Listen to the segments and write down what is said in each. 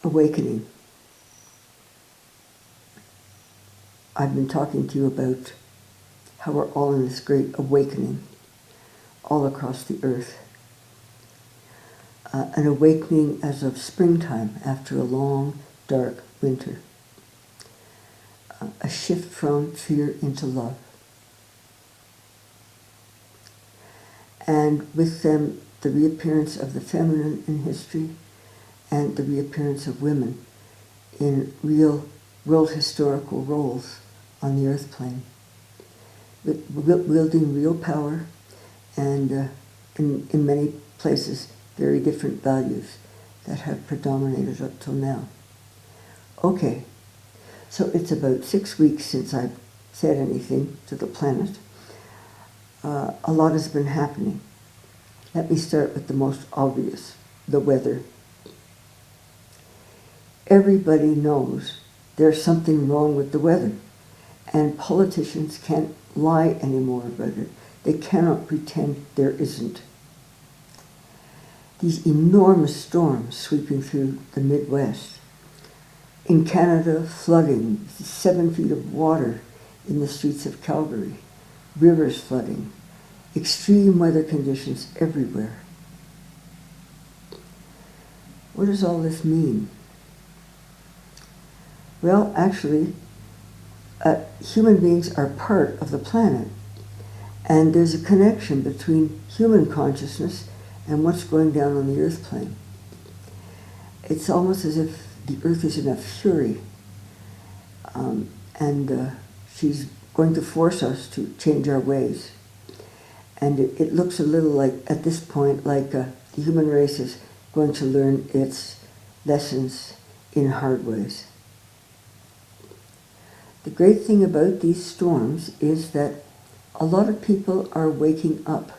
awakening. I've been talking to you about how we're all in this great awakening all across the earth. An awakening as of springtime after a long, dark winter. A shift from fear into love. And with them, the reappearance of the feminine in history and the reappearance of women in real world historical roles on the earth plane, wielding real power and in many places very different values that have predominated up till now. Okay, so it's about 6 weeks since I've said anything to the planet. A lot has been happening. Let me start with the most obvious, the weather. Everybody knows there's something wrong with the weather, and politicians can't lie anymore about it. They cannot pretend there isn't. These enormous storms sweeping through the Midwest. In Canada, flooding, 7 feet of water in the streets of Calgary, rivers flooding, extreme weather conditions everywhere. What does all this mean? Well, actually, human beings are part of the planet, and there's a connection between human consciousness and what's going down on the earth plane. It's almost as if the earth is in a fury, and she's going to force us to change our ways. And it looks a little like, at this point, like the human race is going to learn its lessons in hard ways. The great thing about these storms is that a lot of people are waking up.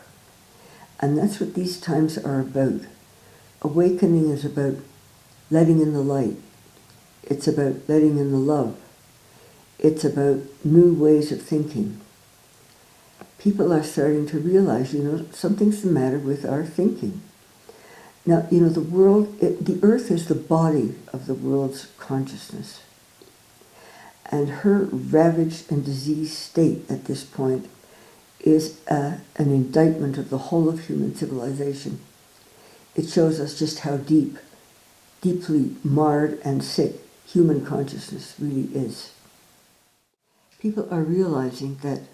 And that's what these times are about. Awakening is about letting in the light. It's about letting in the love. It's about new ways of thinking. People are starting to realize, something's the matter with our thinking. Now, the world, the earth is the body of the world's consciousness. And her ravaged and diseased state at this point is an indictment of the whole of human civilization. It shows us just how deeply marred and sick human consciousness really is. People are realizing that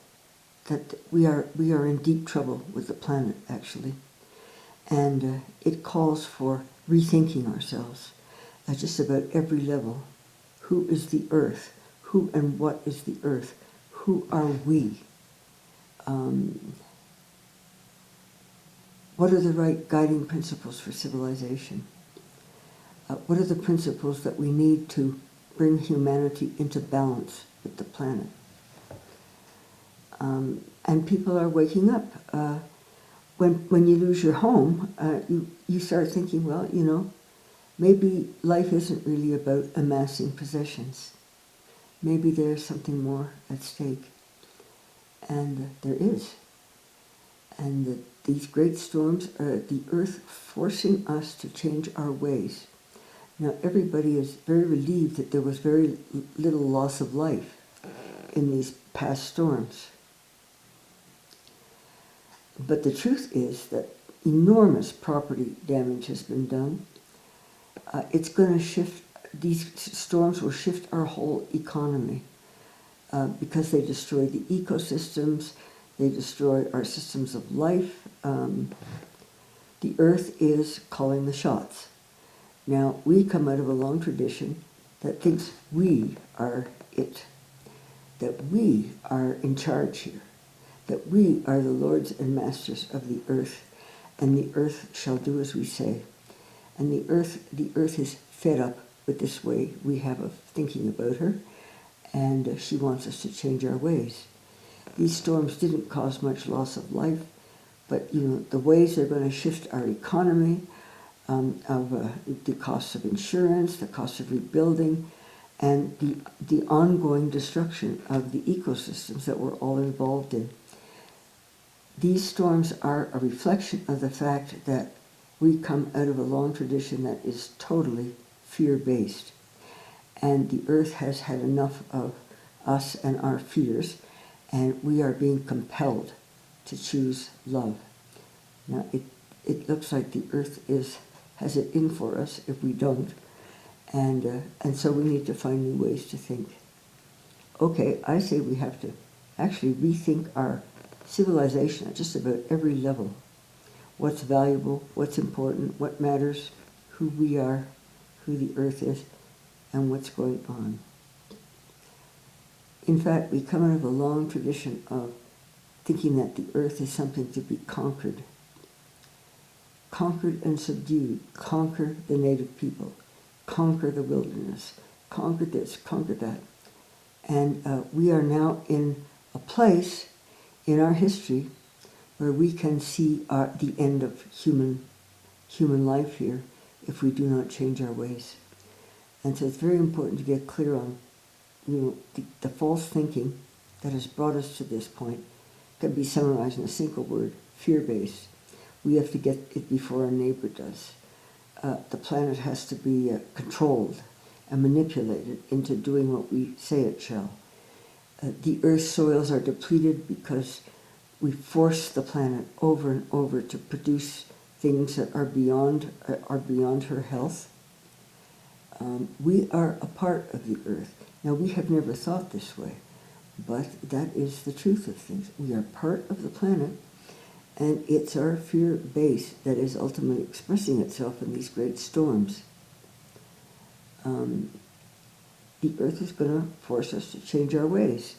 we are in deep trouble with the planet, actually, and it calls for rethinking ourselves at just about every level. Who is the earth? Who and what is the earth? Who are we? What are the right guiding principles for civilization? What are the principles that we need to bring humanity into balance with the planet? And people are waking up. When you lose your home, you start thinking, well, maybe life isn't really about amassing possessions. Maybe there's something more at stake. And there is. And these great storms are the earth forcing us to change our ways. Now, everybody is very relieved that there was very little loss of life in these past storms. But the truth is that enormous property damage has been done. It's going to shift, these storms will shift our whole economy because they destroy the ecosystems, they destroy our systems of life. The earth is calling the shots. Now, we come out of a long tradition that thinks we are it, that we are in charge here, that we are the lords and masters of the earth, and the earth shall do as we say. And the earth is fed up with this way we have of thinking about her, and she wants us to change our ways. These storms didn't cause much loss of life, but the ways they're going to shift our economy, of the cost of insurance, the cost of rebuilding, and the ongoing destruction of the ecosystems that we're all involved in. These storms are a reflection of the fact that we come out of a long tradition that is totally fear-based. And the earth has had enough of us and our fears, and we are being compelled to choose love. Now, it looks like the earth has it in for us if we don't, and so we need to find new ways to think. Okay, I say we have to actually rethink our civilization at just about every level. What's valuable, what's important, what matters, who we are, who the earth is, and what's going on. In fact, we come out of a long tradition of thinking that the earth is something to be conquered. Conquered and subdued. Conquer the native people. Conquer the wilderness. Conquer this, conquer that. And we are now in a place in our history where we can see the end of human life here if we do not change our ways. And so it's very important to get clear on, the false thinking that has brought us to this point can be summarized in a single word: fear-based. We have to get it before our neighbor does. The planet has to be controlled and manipulated into doing what we say it shall. The earth's soils are depleted because we force the planet over and over to produce things that are beyond her health. We are a part of the earth. Now, we have never thought this way, but that is the truth of things. We are part of the planet, and it's our fear base that is ultimately expressing itself in these great storms. The earth is going to force us to change our ways.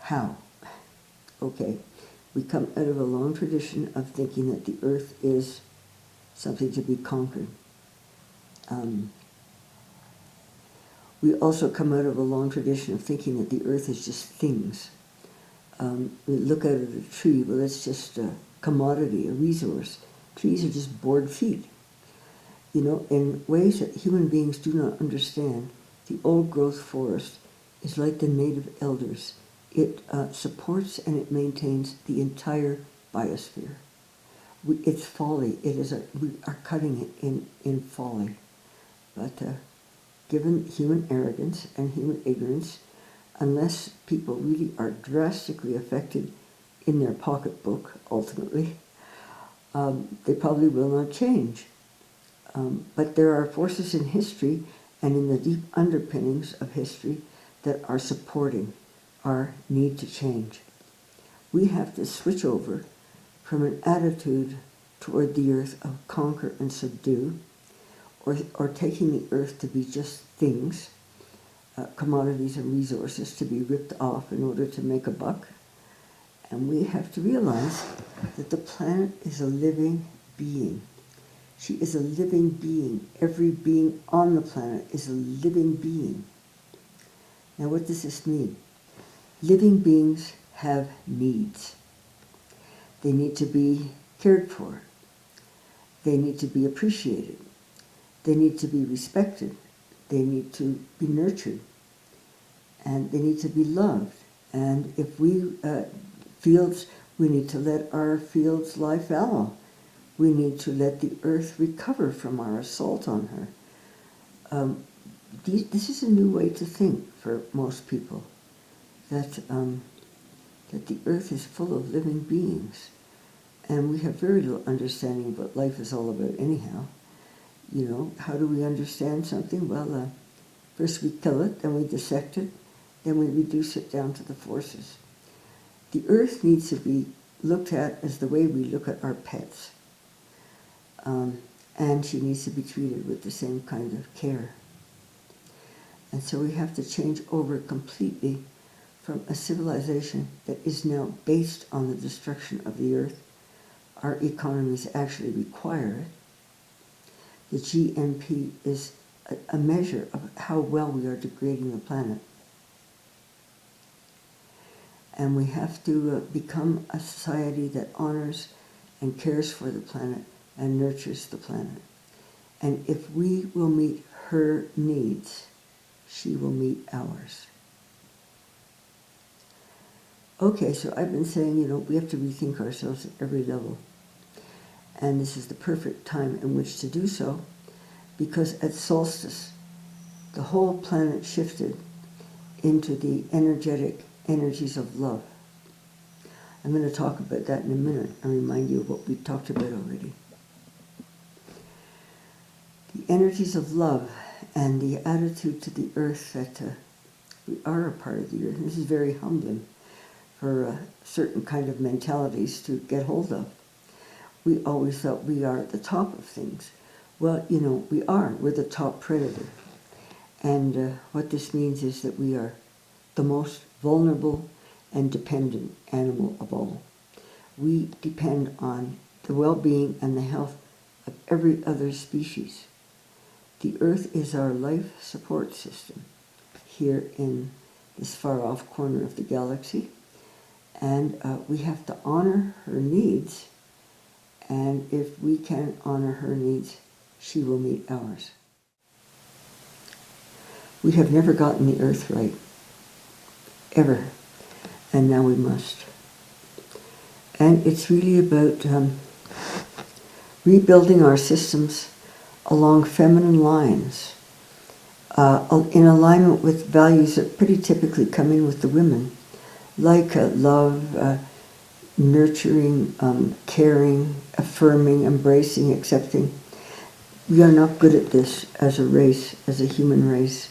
How? Okay, we come out of a long tradition of thinking that the earth is something to be conquered. We also come out of a long tradition of thinking that the earth is just things. We look out at a tree, well, it's just a commodity, a resource. Trees are just board feet. In ways that human beings do not understand, the old-growth forest is like the native elders. It supports and it maintains the entire biosphere. It's folly. We are cutting it in folly. But given human arrogance and human ignorance, unless people really are drastically affected in their pocketbook, ultimately, they probably will not change. But there are forces in history and in the deep underpinnings of history that are supporting our need to change. We have to switch over from an attitude toward the earth of conquer and subdue, or taking the earth to be just things, commodities and resources to be ripped off in order to make a buck. And we have to realize that the planet is a living being. She is a living being. Every being on the planet is a living being. Now, what does this mean? Living beings have needs. They need to be cared for. They need to be appreciated. They need to be respected. They need to be nurtured. And they need to be loved. And if we need to let our fields lie fallow. We need to let the earth recover from our assault on her. This is a new way to think for most people, that the earth is full of living beings. And we have very little understanding of what life is all about anyhow. How do we understand something? Well, first we kill it, then we dissect it, then we reduce it down to the forces. The earth needs to be looked at as the way we look at our pets. And she needs to be treated with the same kind of care. And so we have to change over completely from a civilization that is now based on the destruction of the earth. Our economies actually require it. The GNP is a measure of how well we are degrading the planet. And we have to become a society that honors and cares for the planet and nurtures the planet. And if we will meet her needs, she will meet ours. Okay, so I've been saying, we have to rethink ourselves at every level. And this is the perfect time in which to do so, because at solstice, the whole planet shifted into the energetic energies of love. I'm going to talk about that in a minute and remind you of what we talked about already. The energies of love and the attitude to the earth that we are a part of the earth. This is very humbling for certain kind of mentalities to get hold of. We always thought we are at the top of things. Well, you know, we are. We're the top predator. And what this means is that we are the most vulnerable and dependent animal of all. We depend on the well-being and the health of every other species. The earth is our life support system here in this far-off corner of the galaxy. And we have to honor her needs. And if we can honor her needs, she will meet ours. We have never gotten the earth right, ever, and now we must. And it's really about rebuilding our systems along feminine lines, in alignment with values that pretty typically come in with the women, like love, nurturing, caring, affirming, embracing, accepting. We are not good at this as a race, as a human race.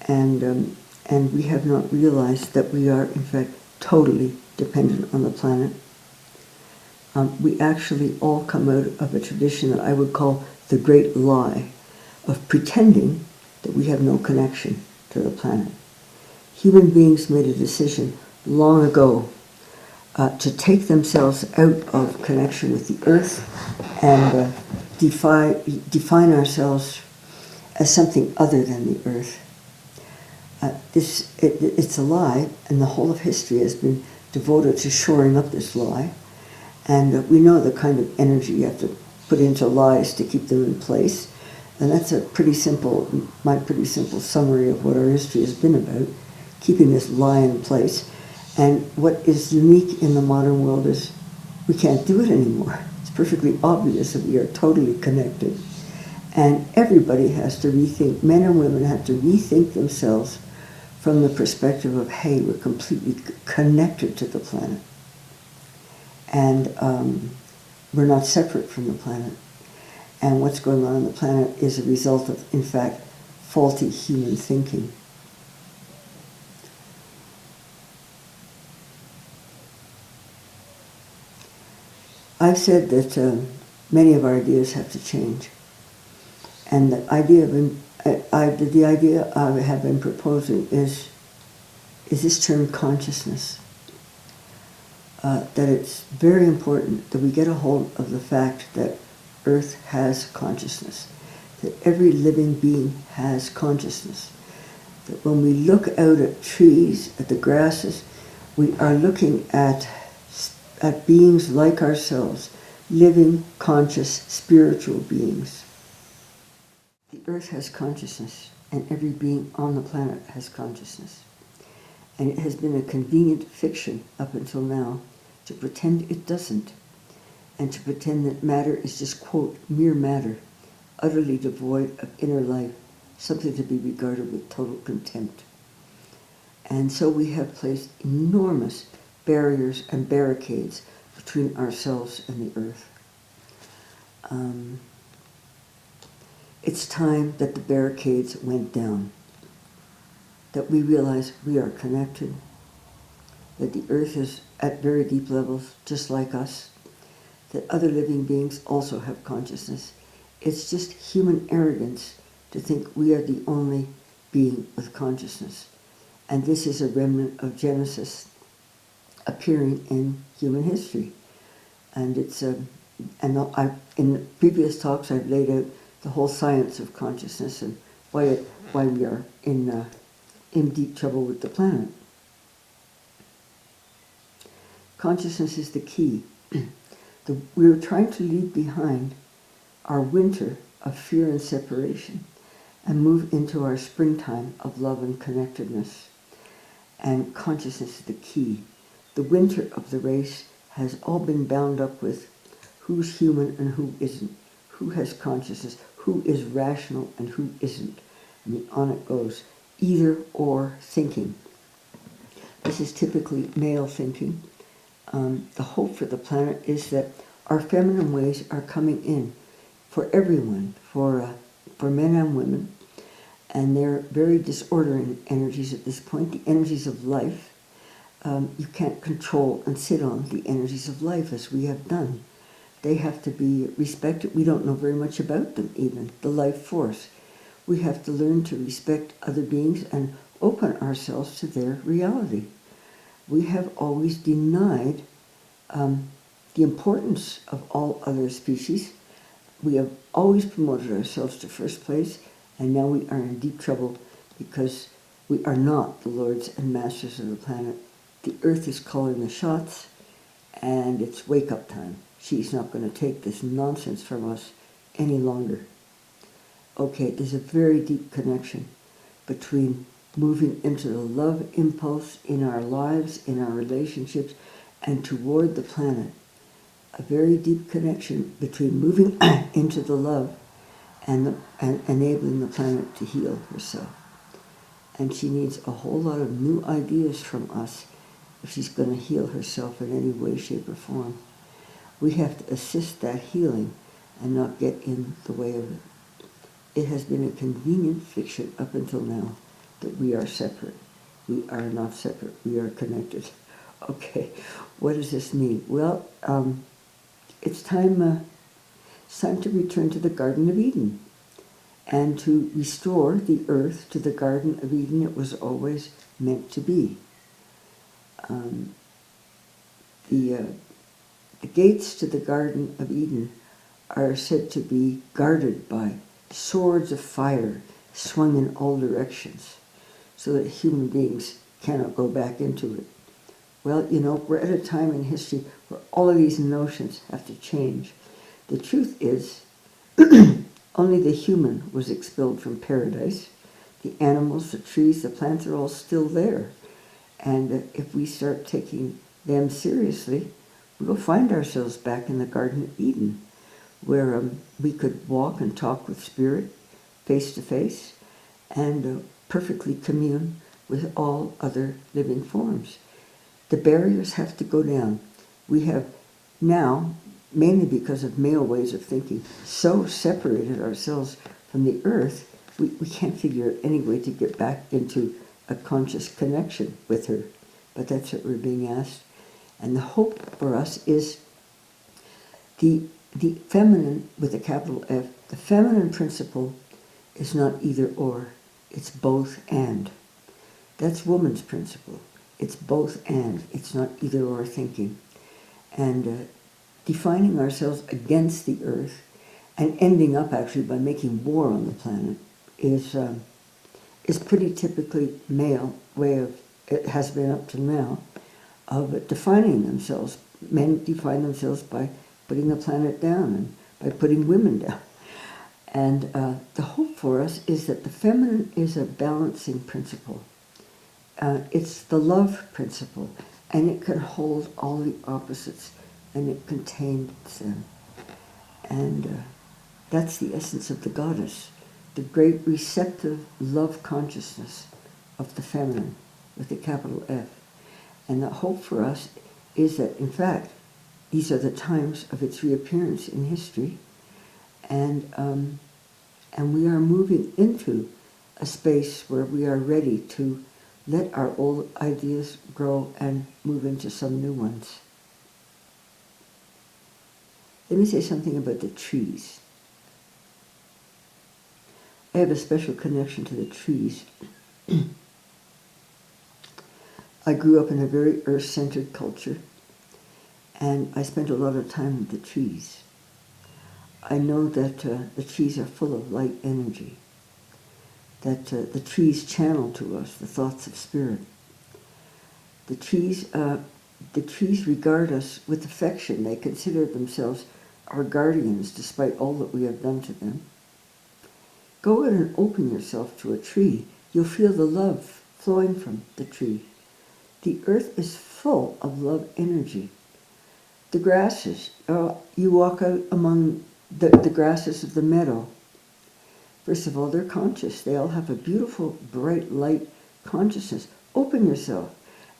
And we have not realized that we are, in fact, totally dependent on the planet. We actually all come out of a tradition that I would call the great lie of pretending that we have no connection to the planet. Human beings made a decision long ago to take themselves out of connection with the earth and define ourselves as something other than the earth. It's a lie, and the whole of history has been devoted to shoring up this lie. And we know the kind of energy you have to put into lies to keep them in place. And that's my pretty simple summary of what our history has been about, keeping this lie in place. And what is unique in the modern world is we can't do it anymore. It's perfectly obvious that we are totally connected. And everybody has to rethink, men and women have to rethink themselves from the perspective of, hey, we're completely connected to the planet. And we're not separate from the planet. And what's going on the planet is a result of, in fact, faulty human thinking. I've said that many of our ideas have to change. And the idea I have been proposing is this term consciousness. That it's very important that we get a hold of the fact that Earth has consciousness, that every living being has consciousness, that when we look out at trees, at the grasses, we are looking at beings like ourselves, living, conscious, spiritual beings. The Earth has consciousness, and every being on the planet has consciousness. And it has been a convenient fiction up until now to pretend it doesn't, and to pretend that matter is just, quote, mere matter, utterly devoid of inner life, something to be regarded with total contempt. And so we have placed enormous barriers and barricades between ourselves and the earth. It's time that the barricades went down, that we realize we are connected, that the earth is at very deep levels just like us, that other living beings also have consciousness. It's just human arrogance to think we are the only being with consciousness. And this is a remnant of Genesis appearing in human history. And it's in previous talks I've laid out the whole science of consciousness and why we are in deep trouble with the planet. Consciousness is the key. We are trying to leave behind our winter of fear and separation and move into our springtime of love and connectedness. And consciousness is the key. The winter of the race has all been bound up with who's human and who isn't, who has consciousness, who is rational and who isn't. I mean, on it goes. Either or thinking. This is typically male thinking. The hope for the planet is that our feminine ways are coming in for everyone, for men and women, and they're very disordering energies at this point, the energies of life. You can't control and sit on the energies of life as we have done. They have to be respected. We don't know very much about them even, the life force. We have to learn to respect other beings and open ourselves to their reality. We have always denied the importance of all other species. We have always promoted ourselves to first place, and now we are in deep trouble because we are not the lords and masters of the planet. The earth is calling the shots, and it's wake-up time. She's not going to take this nonsense from us any longer. Okay, there's a very deep connection between moving into the love impulse in our lives, in our relationships, and toward the planet. A very deep connection between moving into the love and enabling the planet to heal herself. And she needs a whole lot of new ideas from us if she's going to heal herself in any way, shape, or form. We have to assist that healing and not get in the way of it. It has been a convenient fiction up until now that we are separate. We are not separate. We are connected. Okay, what does this mean? Well, it's time to return to the Garden of Eden and to restore the earth to the Garden of Eden it was always meant to be. The gates to the Garden of Eden are said to be guarded by swords of fire swung in all directions so that human beings cannot go back into it. Well, you know, we're at a time in history where all of these notions have to change. The truth is, only the human was expelled from paradise. The animals, the trees, the plants are all still there. And if we start taking them seriously, we will find ourselves back in the Garden of Eden, where we could walk and talk with spirit face to face and perfectly commune with all other living forms. The barriers have to go down. We have now, mainly because of male ways of thinking, so separated ourselves from the earth, we can't figure out any way to get back into a conscious connection with her. But that's what we're being asked. And the hope for us is the feminine, with a capital F, the feminine principle is not either or, it's both and. That's woman's principle. It's both and, it's not either or thinking. And defining ourselves against the earth and ending up actually by making war on the planet is pretty typically male way of, it has been up to now, of defining themselves. Men define themselves by putting the planet down and by putting women down. And the hope for us is that the feminine is a balancing principle. It's the love principle, and it can hold all the opposites, and it contains them. And that's the essence of the goddess, the great receptive love consciousness of the feminine, with a capital F. And the hope for us is that, in fact, these are the times of its reappearance in history, and we are moving into a space where we are ready to let our old ideas grow and move into some new ones. Let me say something about the trees. I have a special connection to the trees. I grew up in a very earth-centered culture, and I spent a lot of time with the trees. I know that the trees are full of light energy, that the trees channel to us the thoughts of spirit. The trees regard us with affection. They consider themselves our guardians despite all that we have done to them. Go out and open yourself to a tree. You'll feel the love flowing from the tree. The earth is full of love energy. The grasses, you walk out among the grasses of the meadow, First of all, they're conscious. They all have a beautiful, bright light consciousness. Open yourself,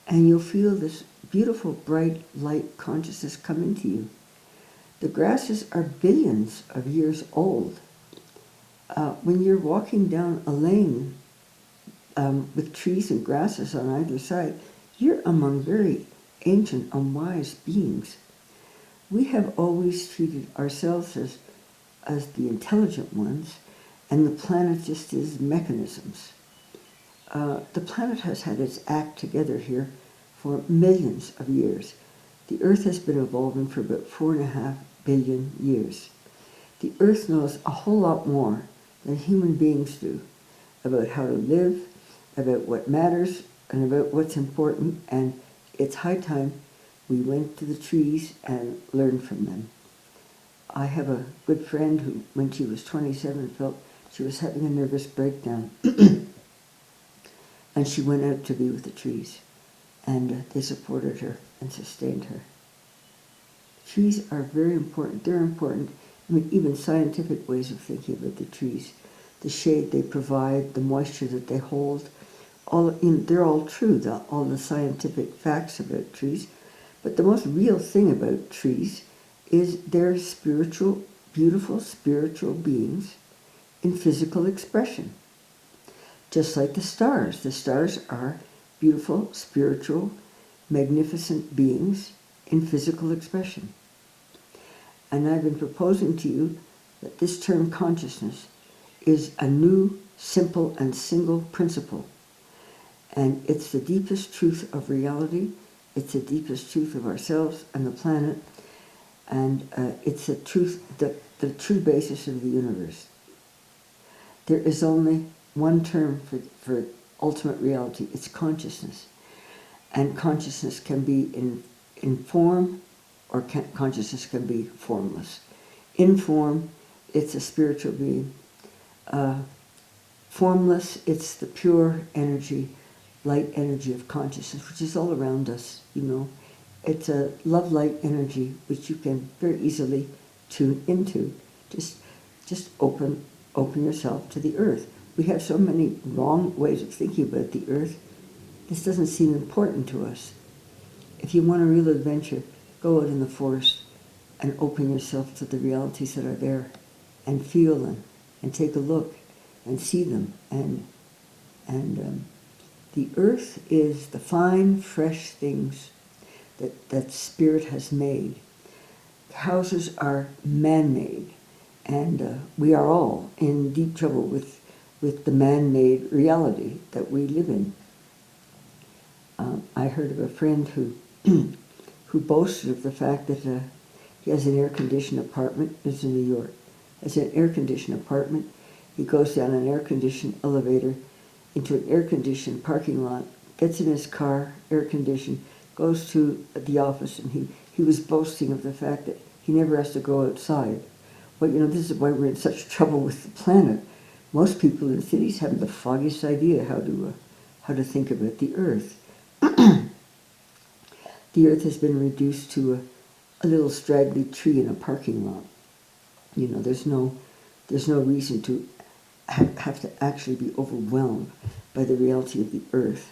and you'll feel this beautiful, bright light consciousness come into you. The grasses are billions of years old. When you're walking down a lane with trees and grasses on either side, you're among very ancient and wise beings. We have always treated ourselves as the intelligent ones, and the planet just is mechanisms. The planet has had its act together here for millions of years. The Earth has been evolving for about 4.5 billion years. The Earth knows a whole lot more than human beings do about how to live, about what matters, and about what's important, and it's high time we went to the trees and learned from them. I have a good friend who, when she was 27, felt she was having a nervous breakdown. And she went out to be with the trees, and they supported her and sustained her. Trees are very important. They're important. I mean, even scientific ways of thinking about the trees. The shade they provide, the moisture that they hold, they're all true, all the scientific facts about trees. But the most real thing about trees is they're spiritual, beautiful spiritual beings in physical expression. Just like the stars. The stars are beautiful, spiritual, magnificent beings in physical expression. And I've been proposing to you that this term consciousness is a new, simple, and single principle. And it's the deepest truth of reality. It's the deepest truth of ourselves and the planet. And it's the truth, the true basis of the universe. There is only one term for ultimate reality. It's consciousness. And consciousness can be in form, or consciousness can be formless. In form, it's a spiritual being. Formless, it's the pure energy, light energy of consciousness, which is all around us, It's a love light energy which you can very easily tune into. Just open yourself to the earth. We have so many wrong ways of thinking about the earth. This doesn't seem important to us. If you want a real adventure, go out in the forest and open yourself to the realities that are there, and feel them, and take a look, and see them. And the earth is the fine, fresh things that spirit has made. Houses are man-made, and we are all in deep trouble with the man-made reality that we live in. I heard of a friend who who boasted of the fact that he has an air-conditioned apartment. Lives in New York. Has an air-conditioned apartment. He goes down an air-conditioned elevator into an air-conditioned parking lot, gets in his car, air-conditioned, goes to the office, and he was boasting of the fact that he never has to go outside. Well, this is why we're in such trouble with the planet. Most people in cities haven't the foggiest idea how to think about the earth. The earth has been reduced to a little straggly tree in a parking lot. There's no reason to have to actually be overwhelmed by the reality of the earth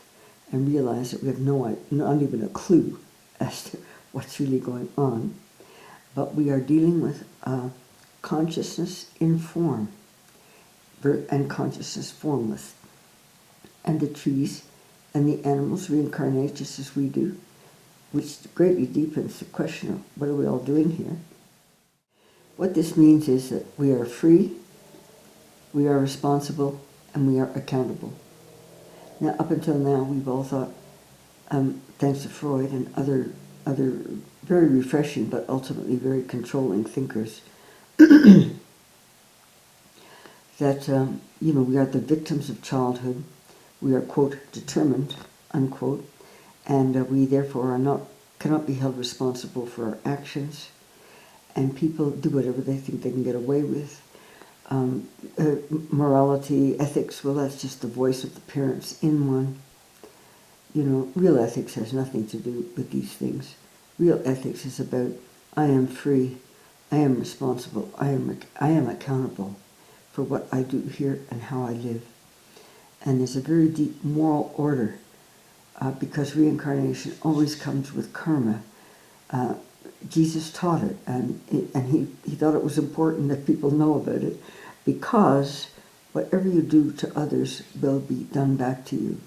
and realize that we have not even a clue as to what's really going on. But we are dealing with consciousness in form and consciousness formless. And the trees and the animals reincarnate just as we do, which greatly deepens the question of what are we all doing here. What this means is that we are free, we are responsible, and we are accountable. Now, up until now, we've all thought, thanks to Freud and other very refreshing but ultimately very controlling thinkers, that we are the victims of childhood. We are, quote, determined, unquote, and we therefore cannot be held responsible for our actions. And people do whatever they think they can get away with. Morality, ethics, well, that's just the voice of the parents in one. Real ethics has nothing to do with these things. Real ethics is about, I am free, I am responsible, I am accountable for what I do here and how I live. And there's a very deep moral order, because reincarnation always comes with karma. Jesus taught it, and he thought it was important that people know about it, because whatever you do to others will be done back to you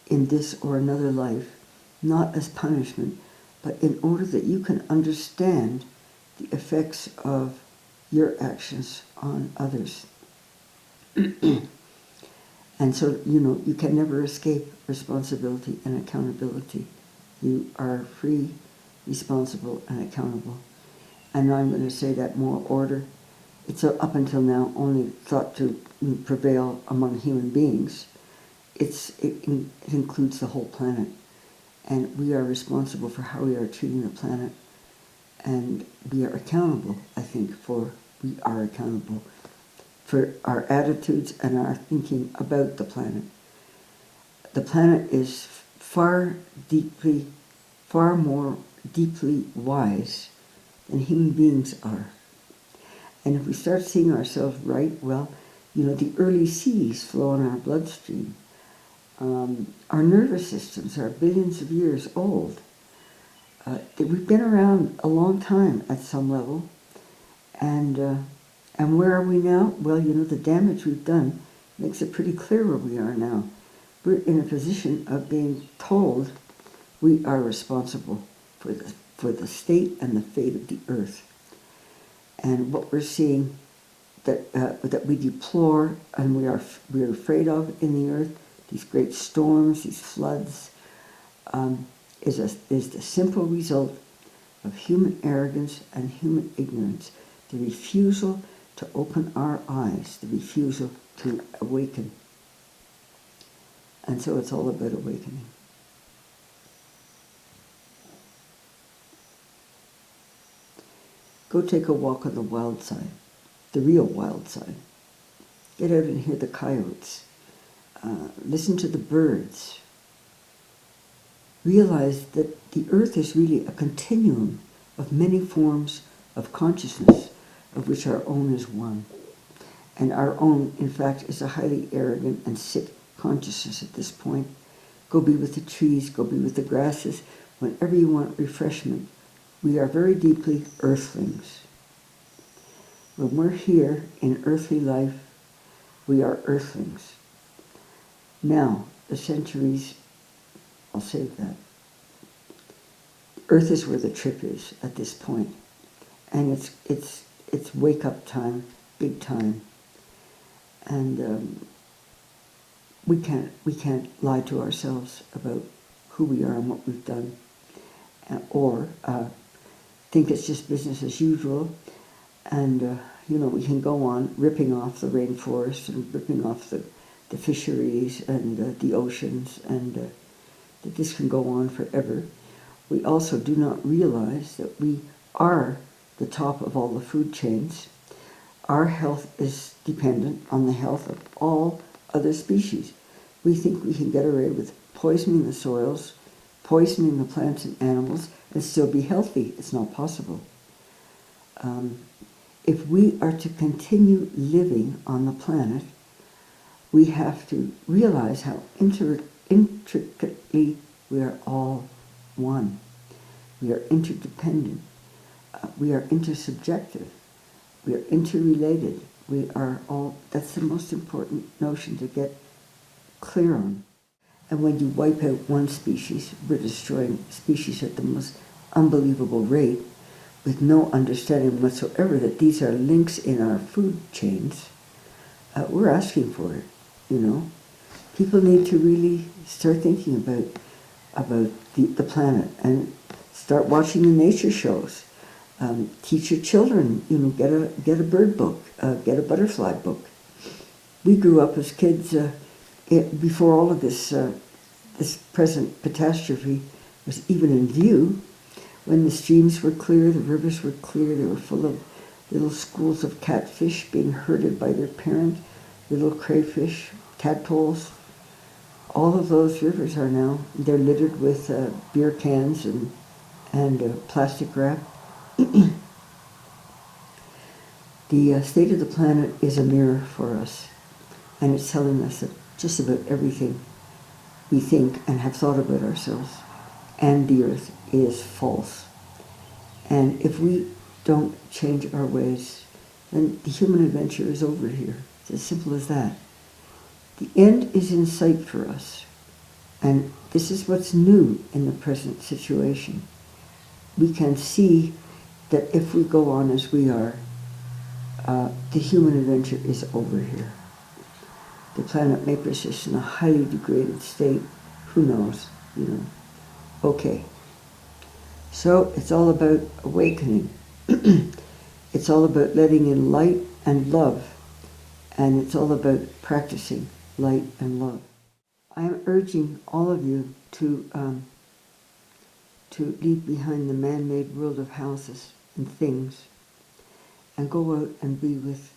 in this or another life, not as punishment, but in order that you can understand the effects of your actions on others. And so, you can never escape responsibility and accountability. You are free, responsible, and accountable. And I'm going to say that moral order, it's up until now only thought to prevail among human beings. It includes the whole planet. And we are responsible for how we are treating the planet. And we are accountable, I think, we are accountable for our attitudes and our thinking about the planet. The planet is far more deeply wise than human beings are. And if we start seeing ourselves right, well, the early seas flow in our bloodstream. Our nervous systems are billions of years old. We've been around a long time at some level. And where are we now? Well, the damage we've done makes it pretty clear where we are now. We're in a position of being told we are responsible for the state and the fate of the earth. And what we're seeing that we deplore and we are afraid of in the earth, these great storms, these floods, is the simple result of human arrogance and human ignorance, the refusal to open our eyes, the refusal to awaken. And so it's all about awakening. Go take a walk on the wild side, the real wild side. Get out and hear the coyotes. Listen to the birds. Realize that the earth is really a continuum of many forms of consciousness, of which our own is one. And our own, in fact, is a highly arrogant and sick consciousness at this point. Go be with the trees, go be with the grasses. Whenever you want refreshment, we are very deeply earthlings. When we're here in earthly life, we are earthlings. Now, the centuries, I'll save that. Earth is where the trip is at this point. And it's wake up time, big time. And we can't lie to ourselves about who we are and what we've done, or think it's just business as usual. And we can go on ripping off the rainforest and ripping off the fisheries and the oceans, and that this can go on forever. We also do not realize that we are the top of all the food chains. Our health is dependent on the health of all other species. We think we can get away with poisoning the soils, poisoning the plants and animals, and still be healthy. It's not possible. If we are to continue living on the planet, we have to realize how intricately we are all one. We are interdependent. We are intersubjective. We are interrelated. We are all, that's the most important notion to get clear on. And when you wipe out one species, we're destroying species at the most unbelievable rate, with no understanding whatsoever that these are links in our food chains. We're asking for it, People need to really start thinking about the planet and start watching the nature shows. Teach your children, get a bird book, get a butterfly book. We grew up as kids before all of this present catastrophe was even in view. When the streams were clear, the rivers were clear, they were full of little schools of catfish being herded by their parent, little crayfish, tadpoles. All of those rivers are now, they're littered with beer cans and plastic wrap. The state of the planet is a mirror for us, and it's telling us that just about everything we think and have thought about ourselves and the earth is false. And if we don't change our ways, then the human adventure is over here. It's as simple as that. The end is in sight for us. And this is what's new in the present situation. We can see that if we go on as we are, the human adventure is over here. The planet may persist in a highly degraded state. Who knows, Okay. So it's all about awakening. It's all about letting in light and love. And it's all about practicing light and love. I am urging all of you to leave behind the man-made world of houses and things and go out and be with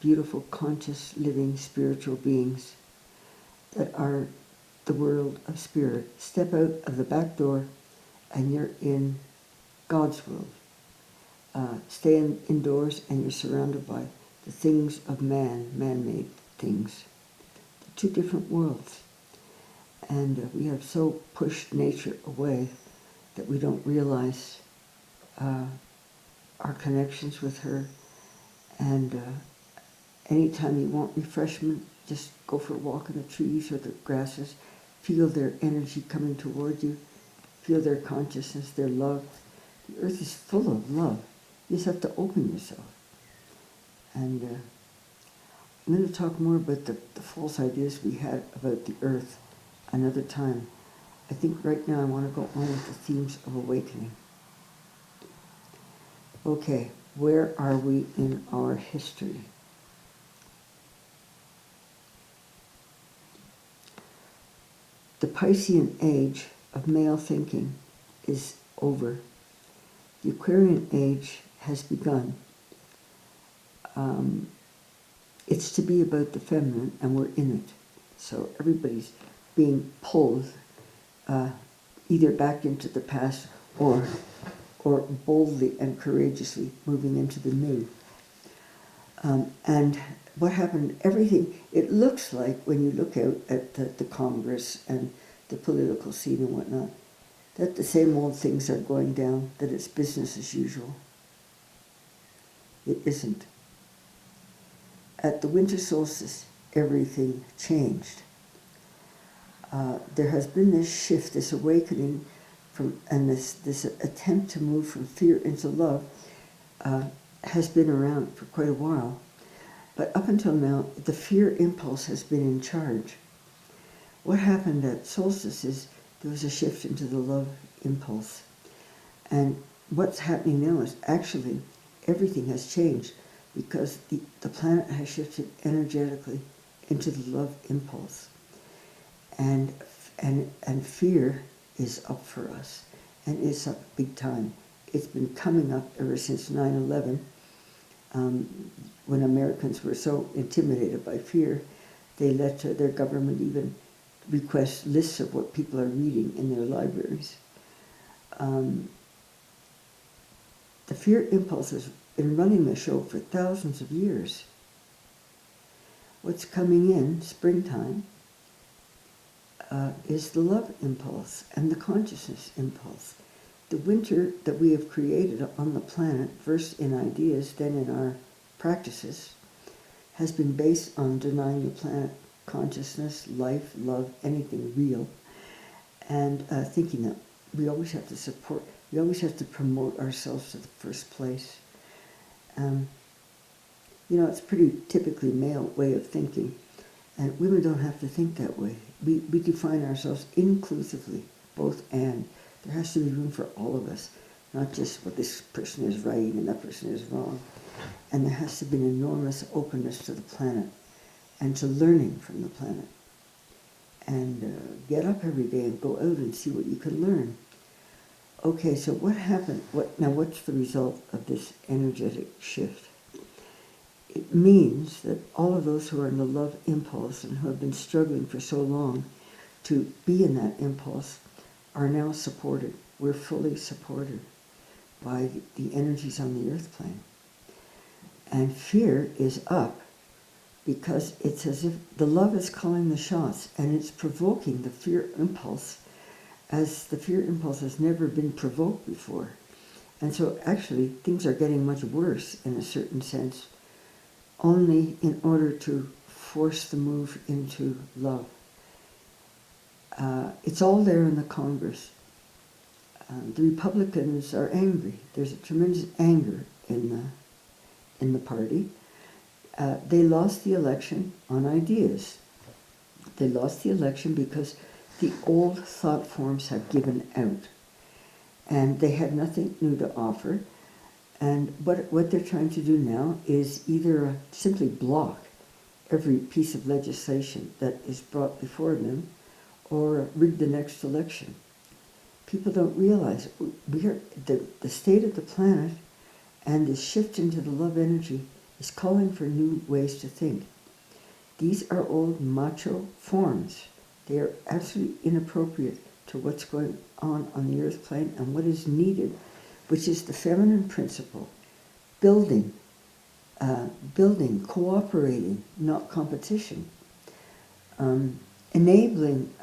beautiful, conscious, living, spiritual beings that are the world of spirit. Step out of the back door and you're in God's world. Stay indoors and you're surrounded by the things of man-made things. Two different worlds. And we have so pushed nature away that we don't realize our connections with her. And anytime you want refreshment, just go for a walk in the trees or the grasses. Feel their energy coming toward you. Feel their consciousness, their love. The earth is full of love. You just have to open yourself. And I'm going to talk more about the false ideas we had about the earth another time. I think right now I want to go on with the themes of awakening. Okay, where are we in our history? The Piscean age of male thinking is over. The Aquarian age has begun. It's to be about the feminine, and we're in it. So everybody's being pulled either back into the past or boldly and courageously moving into the new. And what happened, everything, it looks like when you look out at the Congress and the political scene and whatnot, that the same old things are going down, that it's business as usual. It isn't. At the winter solstice, everything changed. There has been this shift, this awakening, and this attempt to move from fear into love has been around for quite a while. But up until now, the fear impulse has been in charge. What happened at solstice is there was a shift into the love impulse. And what's happening now is actually everything has changed because the planet has shifted energetically into the love impulse. And fear is up for us, and it's up big time. It's been coming up ever since 9/11, when Americans were so intimidated by fear, they let their government even request lists of what people are reading in their libraries. The fear impulse has been running the show for thousands of years. What's coming in, springtime, is the love impulse and the consciousness impulse. The winter that we have created on the planet, first in ideas, then in our practices, has been based on denying the planet consciousness, life, love, anything real, and thinking that we always have to support, we always have to promote ourselves to the first place. It's pretty typically male way of thinking, and women don't have to think that way. We define ourselves inclusively, both and. There has to be room for all of us, not just what this person is right and that person is wrong. And there has to be an enormous openness to the planet and to learning from the planet. And get up every day and go out and see what you can learn. Okay, so what happened? What's the result of this energetic shift? It means that all of those who are in the love impulse and who have been struggling for so long to be in that impulse are now supported. We're fully supported by the energies on the earth plane. And fear is up because it's as if the love is calling the shots, and it's provoking the fear impulse as the fear impulse has never been provoked before. And so actually things are getting much worse in a certain sense, only in order to force the move into love. It's all there in the Congress. The Republicans are angry. There's a tremendous anger in the party. They lost the election on ideas. They lost the election because the old thought forms have given out, and they had nothing new to offer. And what they're trying to do now is either simply block every piece of legislation that is brought before them, or rig the next election. People don't realize the state of the planet and the shift into the love energy is calling for new ways to think. These are old macho forms. They are absolutely inappropriate to what's going on the earth plane and what is needed, which is the feminine principle, building, cooperating, not competition, enabling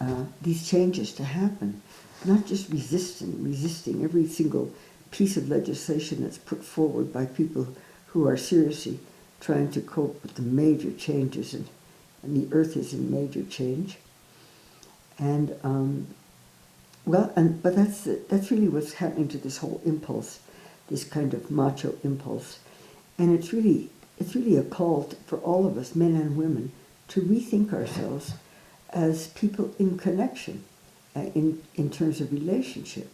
these changes to happen, not just resisting every single piece of legislation that's put forward by people who are seriously trying to cope with the major changes, and the earth is in major change. And but that's really what's happening to this whole impulse, this kind of macho impulse, and it's really a call for all of us, men and women, to rethink ourselves as people in connection, in terms of relationship,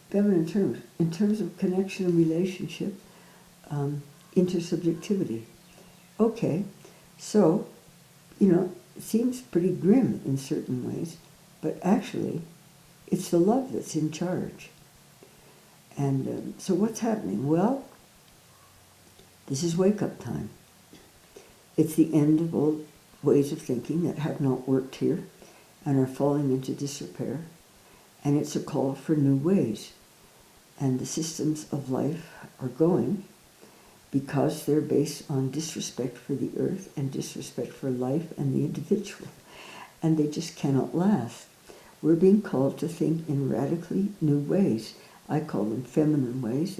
feminine terms, in terms of connection and relationship, intersubjectivity. Okay, so, it seems pretty grim in certain ways, but actually, it's the love that's in charge. And so what's happening? Well, this is wake-up time. It's the end of old ways of thinking that have not worked here and are falling into disrepair. And it's a call for new ways. And the systems of life are going because they're based on disrespect for the earth and disrespect for life and the individual. And they just cannot last. We're being called to think in radically new ways. I call them feminine ways.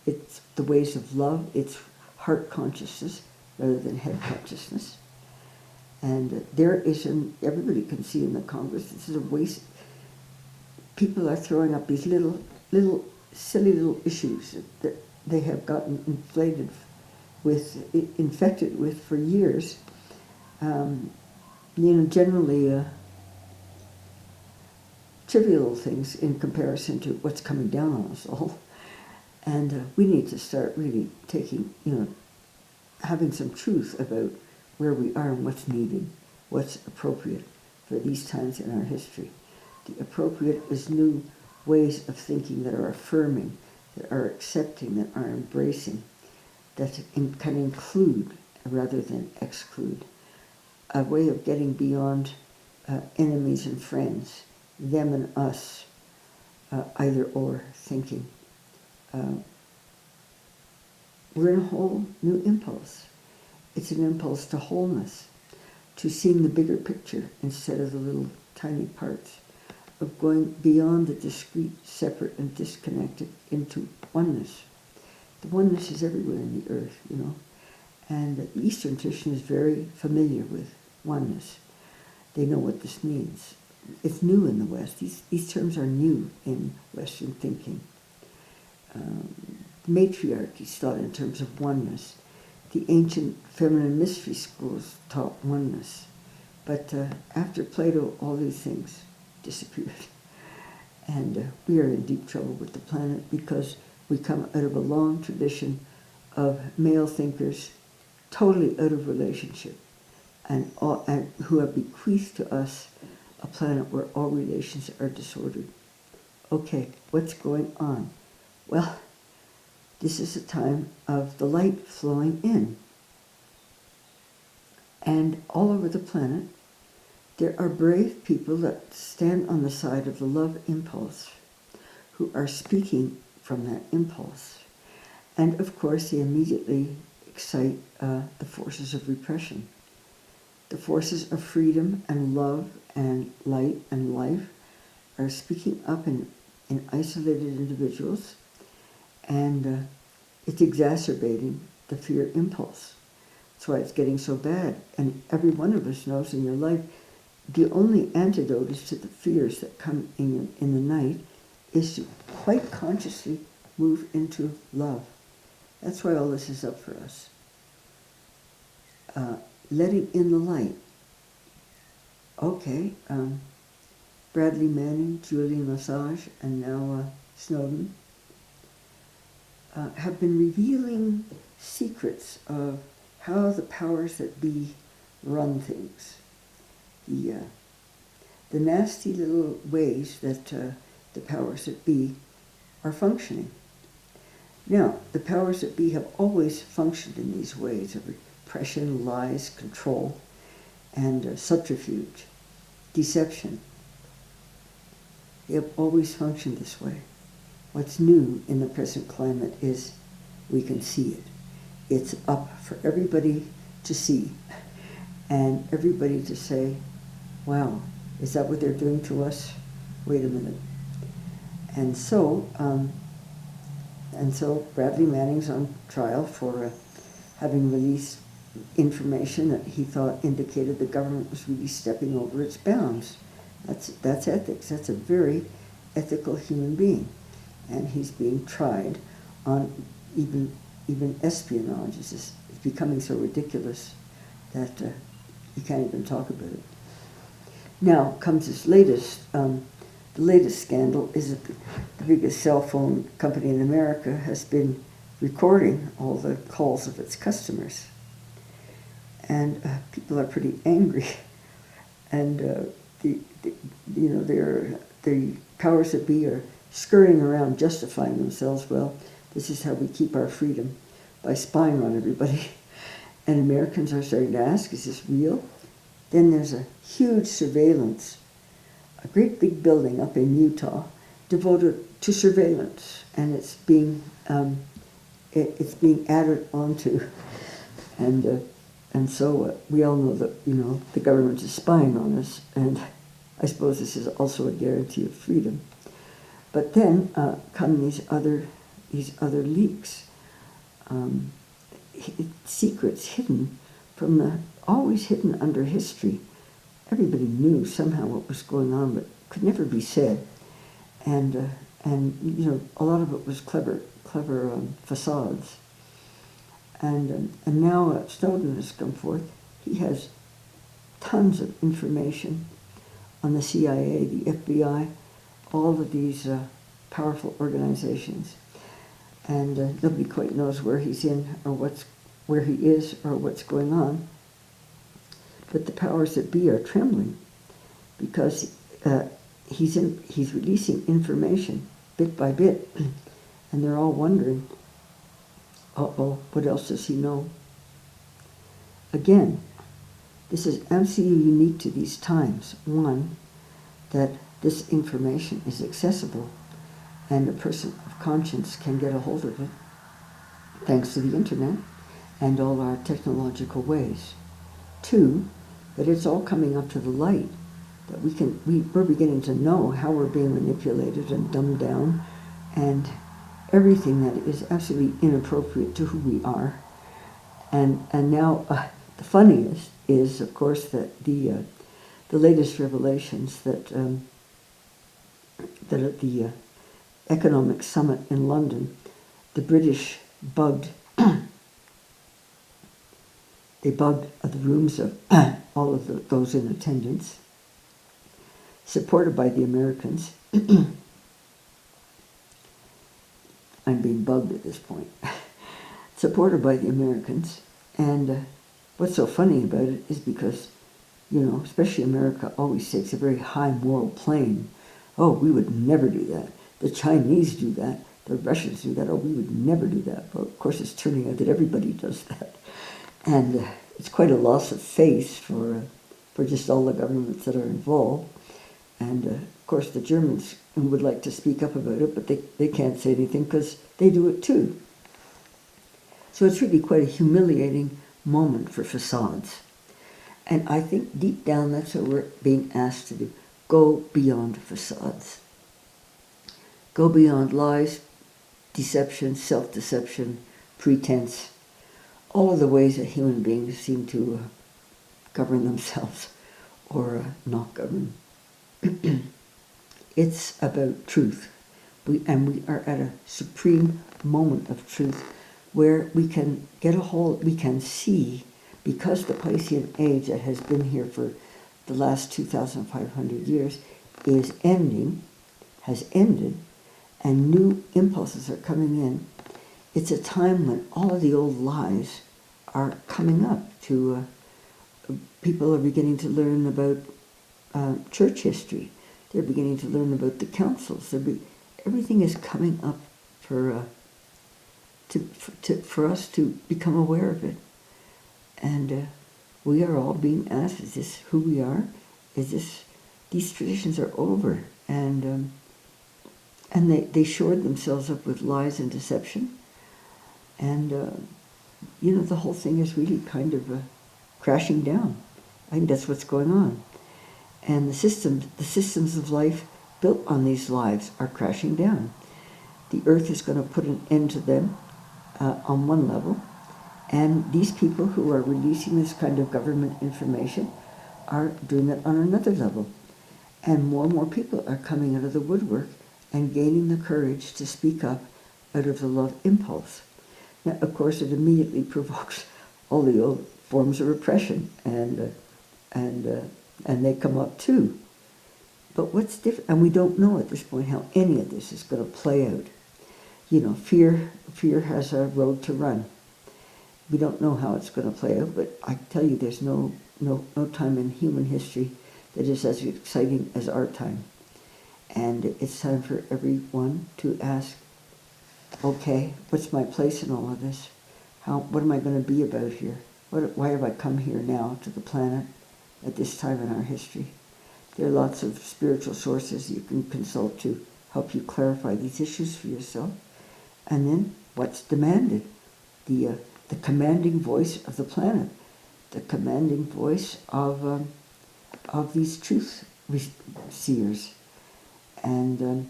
It's the ways of love. It's heart consciousness rather than head consciousness. And there is everybody can see in the Congress, this is a waste. People are throwing up these little silly little issues that they have gotten infected with for years. Generally trivial things in comparison to what's coming down on us all. And we need to start really taking, having some truth about where we are and what's needed, what's appropriate for these times in our history. The appropriate is new ways of thinking that are affirming, that are accepting, that are embracing, that can include rather than exclude. A way of getting beyond enemies and friends, them and us, either or thinking. We're in a whole new impulse. It's an impulse to wholeness, to seeing the bigger picture instead of the little tiny parts, of going beyond the discrete, separate, and disconnected into oneness. The oneness is everywhere in the earth, and the Eastern tradition is very familiar with oneness. They know what this means. It's new in the West. These terms are new in Western thinking. Matriarchy is thought in terms of oneness. The ancient feminine mystery schools taught oneness. But after Plato, all these things disappeared. And we are in deep trouble with the planet because we come out of a long tradition of male thinkers totally out of relationship and who have bequeathed to us a planet where all relations are disordered. Okay, what's going on? Well, this is a time of the light flowing in. And all over the planet, there are brave people that stand on the side of the love impulse, who are speaking from that impulse. And of course, they immediately excite the forces of repression. The forces of freedom and love and light and life are speaking up in isolated individuals, and it's exacerbating the fear impulse. That's why it's getting so bad. And every one of us knows in your life, the only antidote is to the fears that come in the night is to quite consciously move into love. That's why all this is up for us. Letting in the light. Okay, Bradley Manning, Julian Assange, and now Snowden have been revealing secrets of how the powers that be run things. The nasty little ways that the powers that be are functioning. Now, the powers that be have always functioned in these ways of repression, lies, control, and subterfuge, deception. They have always functioned this way. What's new in the present climate is we can see it. It's up for everybody to see, and everybody to say, wow, is that what they're doing to us? Wait a minute. And so Bradley Manning's on trial for having released information that he thought indicated the government was really stepping over its bounds. That's ethics. That's a very ethical human being. And he's being tried on even espionage. It's becoming so ridiculous that you can't even talk about it. Now comes this latest, the latest scandal is that the biggest cell phone company in America has been recording all the calls of its customers. And people are pretty angry. And the powers that be are scurrying around justifying themselves. Well, this is how we keep our freedom, by spying on everybody. And Americans are starting to ask, is this real? Then there's a huge surveillance, a great big building up in Utah devoted to surveillance, and it's being added onto, and so we all know that the government is spying on us, and I suppose this is also a guarantee of freedom. But then come these other leaks, secrets hidden from always hidden under history. Everybody knew somehow what was going on, but could never be said. And a lot of it was clever facades. And now Snowden has come forth. He has tons of information on the CIA, the FBI, all of these powerful organizations, and nobody quite knows where he's in or where he is or what's going on. But the powers that be are trembling because he's releasing information bit by bit, and they're all wondering, uh-oh, what else does he know? Again, this is absolutely unique to these times. One, that this information is accessible and a person of conscience can get a hold of it thanks to the internet and all our technological ways. Two, that it's all coming up to the light, that we're beginning to know how we're being manipulated and dumbed down, and everything that is absolutely inappropriate to who we are. And now the funniest is, of course, that the latest revelations that at the economic summit in London, the British bugged the rooms of all of those in attendance, supported by the Americans. I'm being bugged at this point. Supported by the Americans. And what's so funny about it is because, especially America always takes a very high moral plane. Oh, we would never do that. The Chinese do that. The Russians do that. Oh, we would never do that. Well, of course, it's turning out that everybody does that. And it's quite a loss of faith for just all the governments that are involved. And of course, the Germans would like to speak up about it, but they can't say anything because they do it too. So it's really quite a humiliating moment for facades. And I think deep down that's what we're being asked to do. Go beyond facades. Go beyond lies, deception, self-deception, pretense, all of the ways that human beings seem to govern themselves or not govern. It's about truth. We are at a supreme moment of truth where we can get a hold, we can see, because the Piscean age that has been here for the last 2,500 years is ending, has ended, and new impulses are coming in. It's a time when all of the old lies are coming up to, people are beginning to learn about church history. They're beginning to learn about the councils. Everything is coming up for us to become aware of it. And we are all being asked, is this who we are? These traditions are over. And they shored themselves up with lies and deception. And, the whole thing is really kind of crashing down. I think that's what's going on. And the systems of life built on these lies are crashing down. The earth is going to put an end to them on one level. And these people who are releasing this kind of government information are doing it on another level. And more people are coming out of the woodwork and gaining the courage to speak up out of the love impulse. Now, of course, it immediately provokes all the old forms of repression, and they come up too. But what's different, and we don't know at this point how any of this is going to play out. Fear has a road to run. We don't know how it's going to play out, but I tell you, there's no time in human history that is as exciting as our time. And it's time for everyone to ask, okay, what's my place in all of this? What am I going to be about here? Why have I come here now to the planet at this time in our history? There are lots of spiritual sources you can consult to help you clarify these issues for yourself. And then what's demanded? The commanding voice of the planet, the commanding voice of these truth seers. And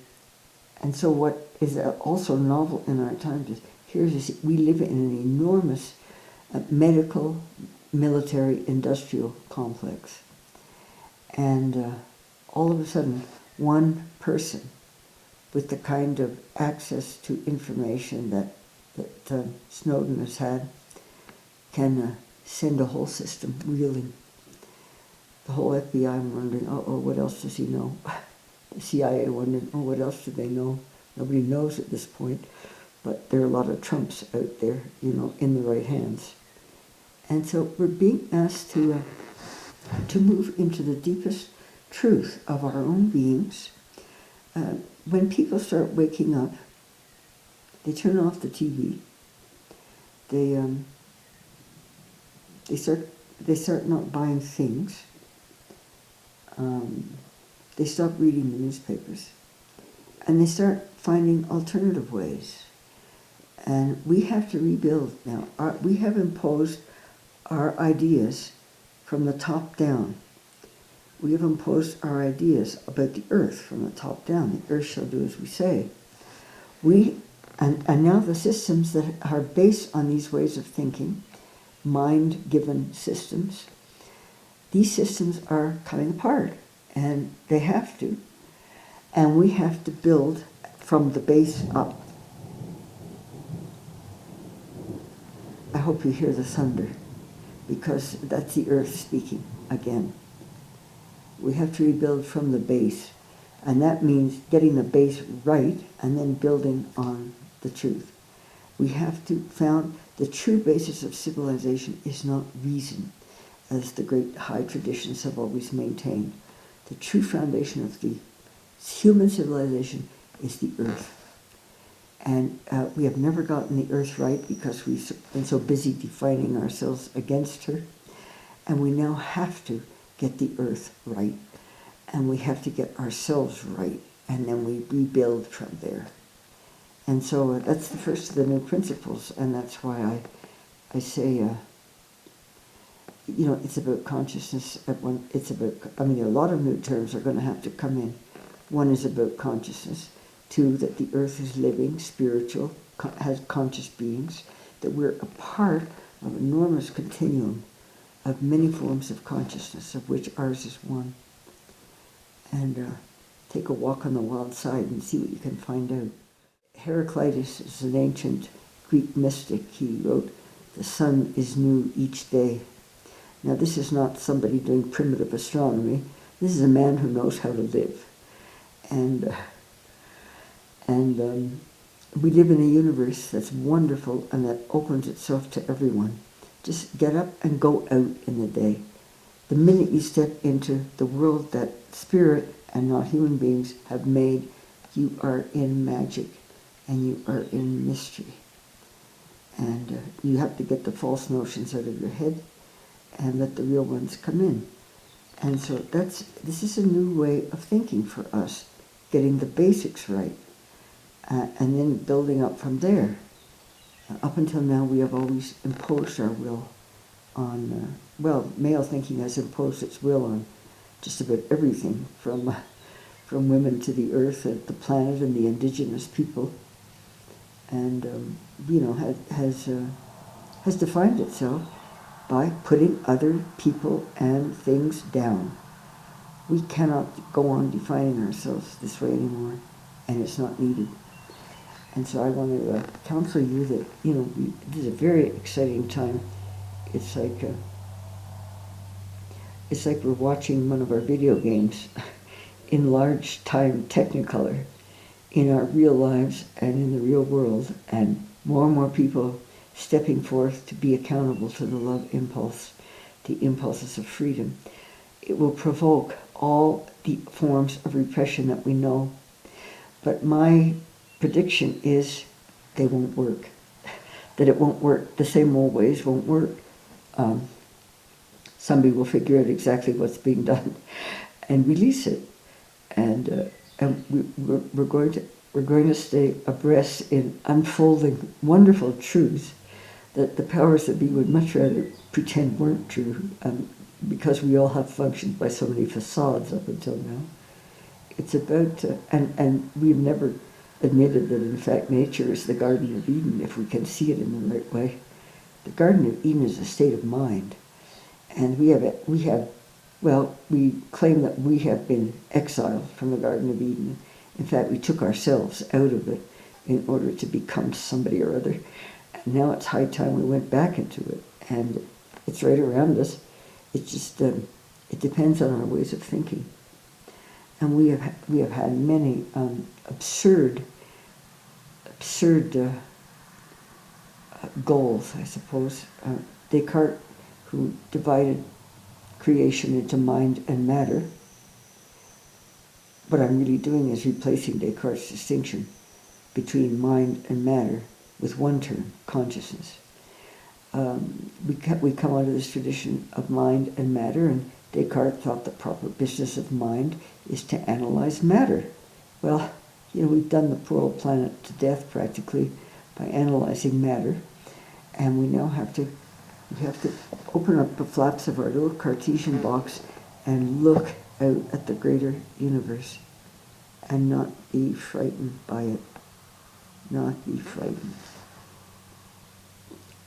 so what is also novel in our times is we live in an enormous medical, military, industrial complex. And all of a sudden, one person with the kind of access to information that Snowden has had can send a whole system reeling. The whole FBI wondering, what else does he know? The CIA wondering, what else do they know? Nobody knows at this point, but there are a lot of Trumps out there, in the right hands. And so we're being asked to move into the deepest truth of our own beings. When people start waking up, they turn off the TV. They start not buying things. They stop reading the newspapers. And they start finding alternative ways. And we have to rebuild now. We have imposed our ideas from the top down. We have imposed our ideas about the earth from the top down. The earth shall do as we say. And now the systems that are based on these ways of thinking, mind-given systems, these systems are coming apart. And they have to. And we have to build from the base up. I hope you hear the thunder, because that's the earth speaking again. We have to rebuild from the base, and that means getting the base right and then building on the truth. We have to found the true basis of civilization is not reason, as the great high traditions have always maintained. The true foundation of the human civilization is the earth. And we have never gotten the earth right because we've been so busy defining ourselves against her. And we now have to get the earth right. And we have to get ourselves right. And then we rebuild from there. And so that's the first of the new principles, and that's why I say, it's about consciousness. It's about, a lot of new terms are going to have to come in. One is about consciousness. Two, that the earth is living, spiritual, has conscious beings, that we're a part of an enormous continuum of many forms of consciousness, of which ours is one. And take a walk on the wild side and see what you can find out. Heraclitus is an ancient Greek mystic. He wrote, "The sun is new each day." Now this is not somebody doing primitive astronomy. This is a man who knows how to live. And we live in a universe that's wonderful and that opens itself to everyone. Just get up and go out in the day. The minute you step into the world that spirit and not human beings have made, you are in magic and you are in mystery. And you have to get the false notions out of your head and let the real ones come in. And so this is a new way of thinking for us, getting the basics right, and then building up from there. Up until now, we have always imposed our will on, male thinking has imposed its will on just about everything, from women to the earth and the planet and the indigenous people, and has defined itself by putting other people and things down. We cannot go on defining ourselves this way anymore, and it's not needed. And so I want to counsel you that, this is a very exciting time. It's like we're watching one of our video games in large time Technicolor in our real lives and in the real world, and more people stepping forth to be accountable to the love impulse, the impulses of freedom. It will provoke all the forms of repression that we know. But my prediction is they won't work. That it won't work. The same old ways won't work. Somebody will figure out exactly what's being done and release it. And we're going to stay abreast in unfolding wonderful truths that the powers that be would much rather pretend weren't true, because we all have functioned by so many facades up until now. It's about, and we've never admitted that in fact nature is the Garden of Eden if we can see it in the right way. The Garden of Eden is a state of mind, and we claim that we have been exiled from the Garden of Eden. In fact, we took ourselves out of it in order to become somebody or other. And now it's high time we went back into it, and it's right around us. It's just, it depends on our ways of thinking. And we have had many absurd goals, I suppose. Descartes, who divided creation into mind and matter. What I'm really doing is replacing Descartes' distinction between mind and matter with one term, consciousness. We come out of this tradition of mind and matter, and Descartes thought the proper business of mind is to analyze matter. Well, we've done the poor old planet to death practically by analyzing matter, and we have to open up the flaps of our little Cartesian box and look out at the greater universe and not be frightened by it. Not be frightened.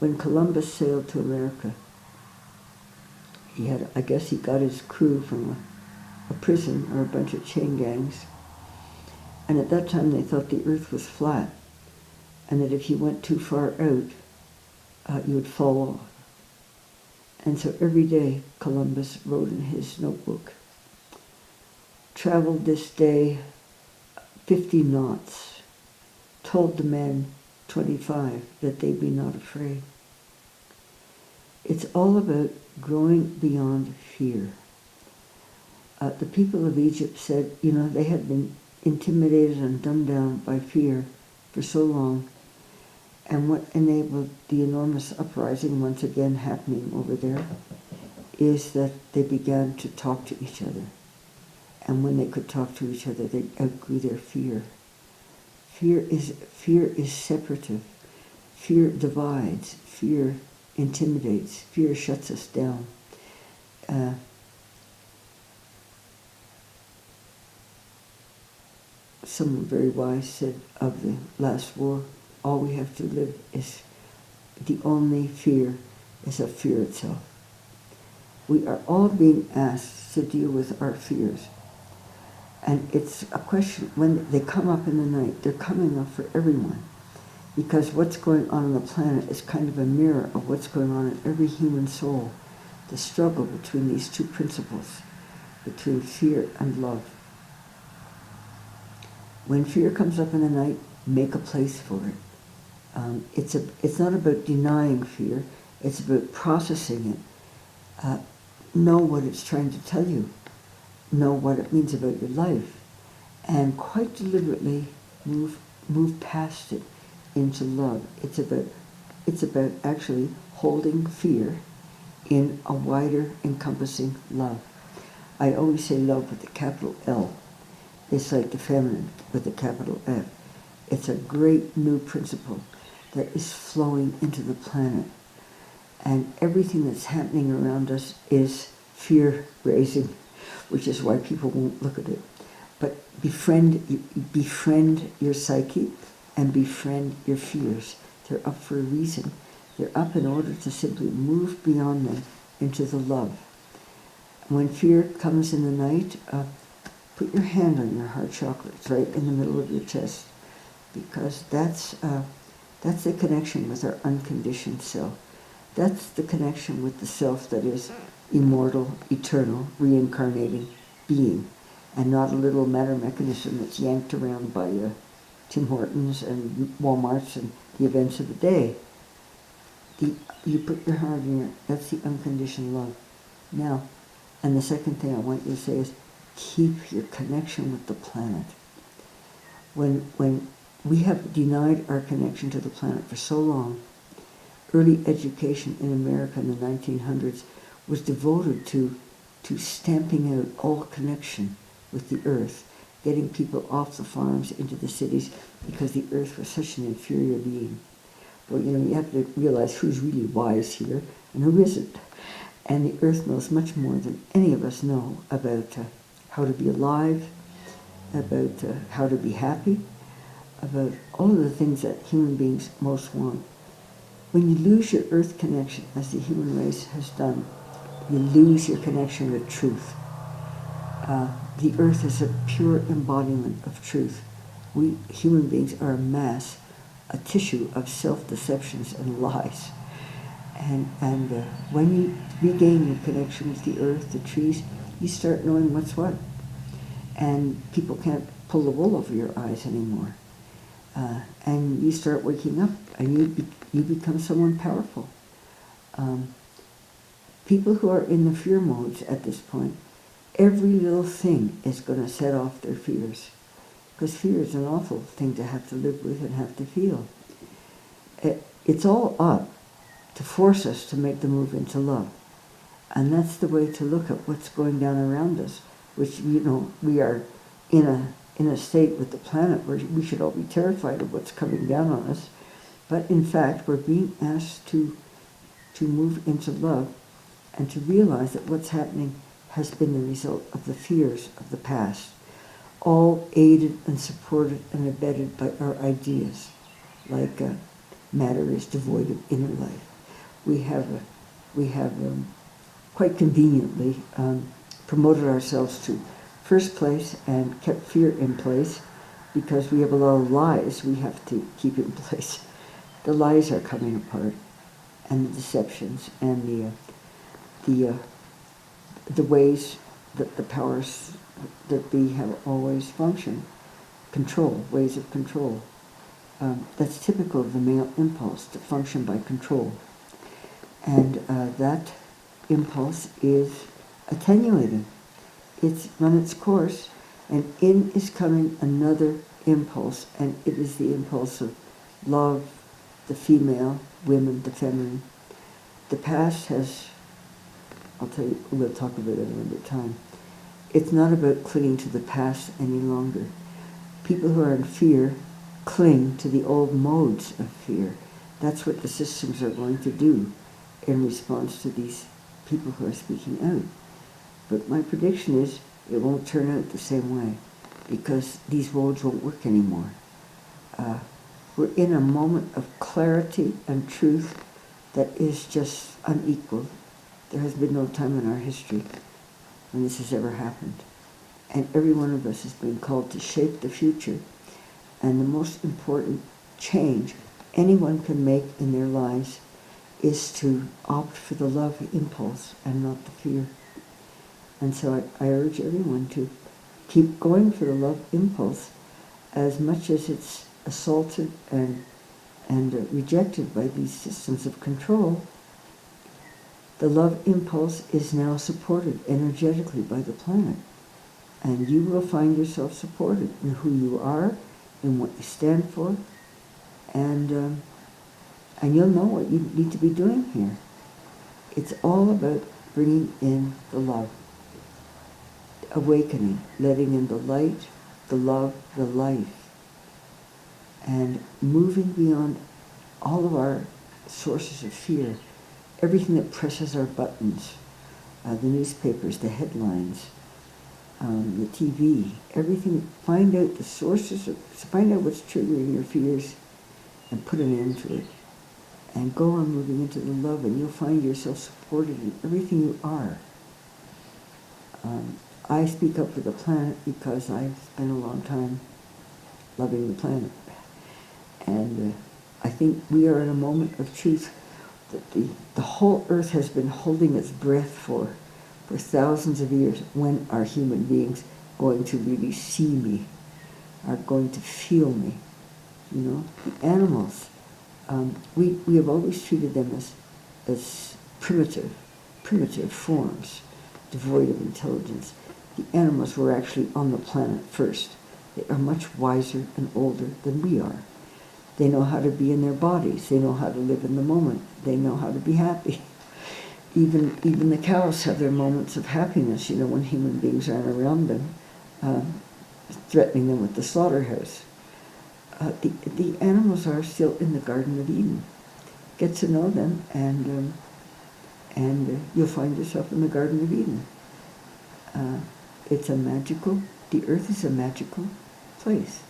When Columbus sailed to America, he got his crew from a prison or a bunch of chain gangs. And at that time they thought the earth was flat, and that if you went too far out, you would fall off. And so every day Columbus wrote in his notebook, "Traveled this day 50 knots, told the men 25 that they be not afraid." It's all about growing beyond fear. The people of Egypt said, they had been intimidated and dumbed down by fear for so long, and what enabled the enormous uprising once again happening over there is that they began to talk to each other. And when they could talk to each other, they outgrew their fear Fear is separative. Fear divides. Fear intimidates. Fear shuts us down. Someone very wise said of the last war, all we have to live is, the only fear is of fear itself. We are all being asked to deal with our fears. And it's a question, when they come up in the night, they're coming up for everyone. Because what's going on the planet is kind of a mirror of what's going on in every human soul. The struggle between these two principles, between fear and love. When fear comes up in the night, make a place for it. It's not about denying fear, it's about processing it. Know what it's trying to tell you. Know what it means about your life. And quite deliberately move past it into love. It's about actually holding fear in a wider, encompassing love. I always say love with a capital L. It's like the feminine with a capital F. It's a great new principle that is flowing into the planet. And everything that's happening around us is fear-raising, which is why people won't look at it. But befriend your psyche and befriend your fears. They're up for a reason. They're up in order to simply move beyond them into the love. When fear comes in the night, put your hand on your heart chakra. It's right in the middle of your chest, because that's the connection with our unconditioned self. That's the connection with the self that is immortal, eternal, reincarnating being, and not a little matter mechanism that's yanked around by Tim Hortons and Walmarts and the events of the day. You put your heart in it. That's the unconditioned love. Now, and the second thing I want you to say is, keep your connection with the planet. When we have denied our connection to the planet for so long, early education in America in the 1900s was devoted to stamping out all connection with the earth, getting people off the farms into the cities because the earth was such an inferior being. Well, you have to realize who's really wise here and who isn't. And the earth knows much more than any of us know about how to be alive, about how to be happy, about all of the things that human beings most want. When you lose your earth connection, as the human race has done, you lose your connection with truth. The earth is a pure embodiment of truth. We human beings are a mass, a tissue of self-deceptions and lies. And when you regain your connection with the earth, the trees, you start knowing what's what. And people can't pull the wool over your eyes anymore. And you start waking up, and you become someone powerful. People who are in the fear modes at this point, every little thing is going to set off their fears. Because fear is an awful thing to have to live with and have to feel. It's all up to force us to make the move into love. And that's the way to look at what's going down around us, which, we are in a state with the planet where we should all be terrified of what's coming down on us. But in fact, we're being asked to move into love and to realize that what's happening has been the result of the fears of the past, all aided and supported and abetted by our ideas, like matter is devoid of inner life. We have quite conveniently promoted ourselves to first place and kept fear in place because we have a lot of lies we have to keep in place. The lies are coming apart, and the deceptions, and the ways that the powers that be have always functioned. Control, ways of control. That's typical of the male impulse, to function by control. And that impulse is attenuating. It's run its course, and in is coming another impulse, and it is the impulse of love, the female, women, the feminine. The past has, I'll tell you, we'll talk about it another time. It's not about clinging to the past any longer. People who are in fear cling to the old modes of fear. That's what the systems are going to do in response to these people who are speaking out. But my prediction is it won't turn out the same way, because these modes won't work anymore. We're in a moment of clarity and truth that is just unequaled. There has been no time in our history when this has ever happened. And every one of us has been called to shape the future. And the most important change anyone can make in their lives is to opt for the love impulse and not the fear. And so I urge everyone to keep going for the love impulse, as much as it's assaulted and rejected by these systems of control. The love impulse is now supported energetically by the planet. And you will find yourself supported in who you are, in what you stand for, and you'll know what you need to be doing here. It's all about bringing in the love, awakening, letting in the light, the love, the life, and moving beyond all of our sources of fear, everything that presses our buttons, the newspapers, the headlines, the TV, everything. Find out the sources, find out what's triggering your fears and put an end to it. And go on moving into the love, and you'll find yourself supported in everything you are. I speak up for the planet because I've spent a long time loving the planet. And I think we are in a moment of truth that the whole earth has been holding its breath for thousands of years. When are human beings going to really see me, are going to feel me? You know, the animals, we have always treated them as primitive forms, devoid of intelligence. The animals were actually on the planet first. They are much wiser and older than we are. They know how to be in their bodies. They know how to live in the moment. They know how to be happy. Even the cows have their moments of happiness, you know, when human beings aren't around them, threatening them with the slaughterhouse. The animals are still in the Garden of Eden. Get to know them, and you'll find yourself in the Garden of Eden. The earth is a magical place.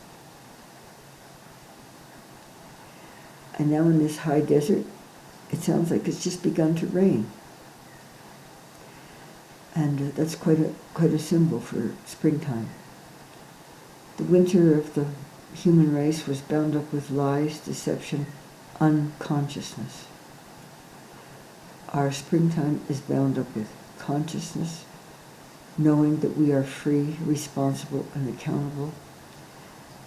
And now in this high desert, it sounds like it's just begun to rain. And that's quite a symbol for springtime. The winter of the human race was bound up with lies, deception, unconsciousness. Our springtime is bound up with consciousness, knowing that we are free, responsible, and accountable,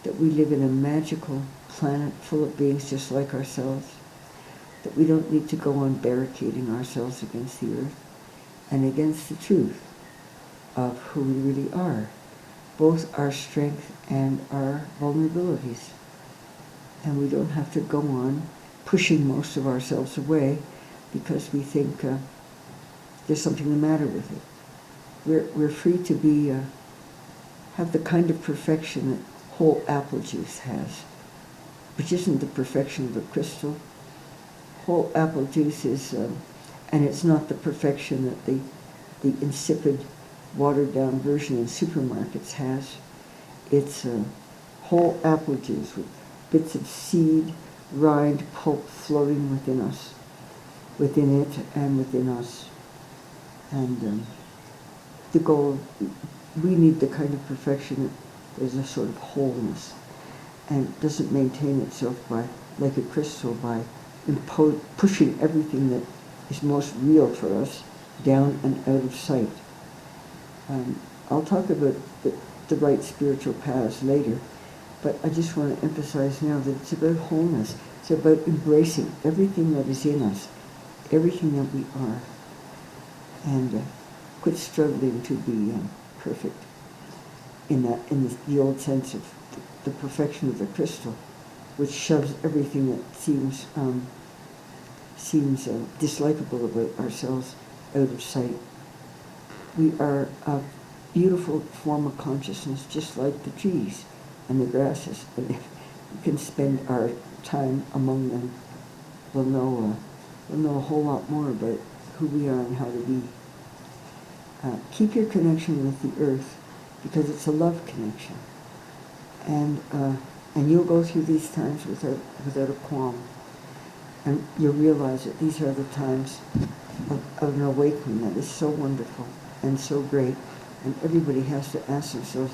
that we live in a magical planet full of beings just like ourselves, that we don't need to go on barricading ourselves against the earth and against the truth of who we really are, both our strength and our vulnerabilities. And we don't have to go on pushing most of ourselves away because we think there's something the matter with it. We're free to be have the kind of perfection that whole apple juice has, which isn't the perfection of a crystal. Whole apple juice is, and it's not the perfection that the insipid, watered-down version in supermarkets has. It's whole apple juice with bits of seed, rind, pulp floating within us, within it and within us. And the goal, we need the kind of perfection that there's a sort of wholeness and doesn't maintain itself by, like a crystal, by pushing everything that is most real for us down and out of sight. I'll talk about the right spiritual paths later, but I just want to emphasize now that it's about wholeness. It's about embracing everything that is in us, everything that we are, and quit struggling to be perfect in the old sense of the perfection of the crystal, which shoves everything that seems dislikable about ourselves out of sight. We are a beautiful form of consciousness, just like the trees and the grasses. And we can spend our time among them, we'll know a whole lot more about who we are and how to be. Keep your connection with the earth, because it's a love connection. And you'll go through these times without a qualm. And you'll realize that these are the times of an awakening that is so wonderful and so great. And everybody has to ask themselves,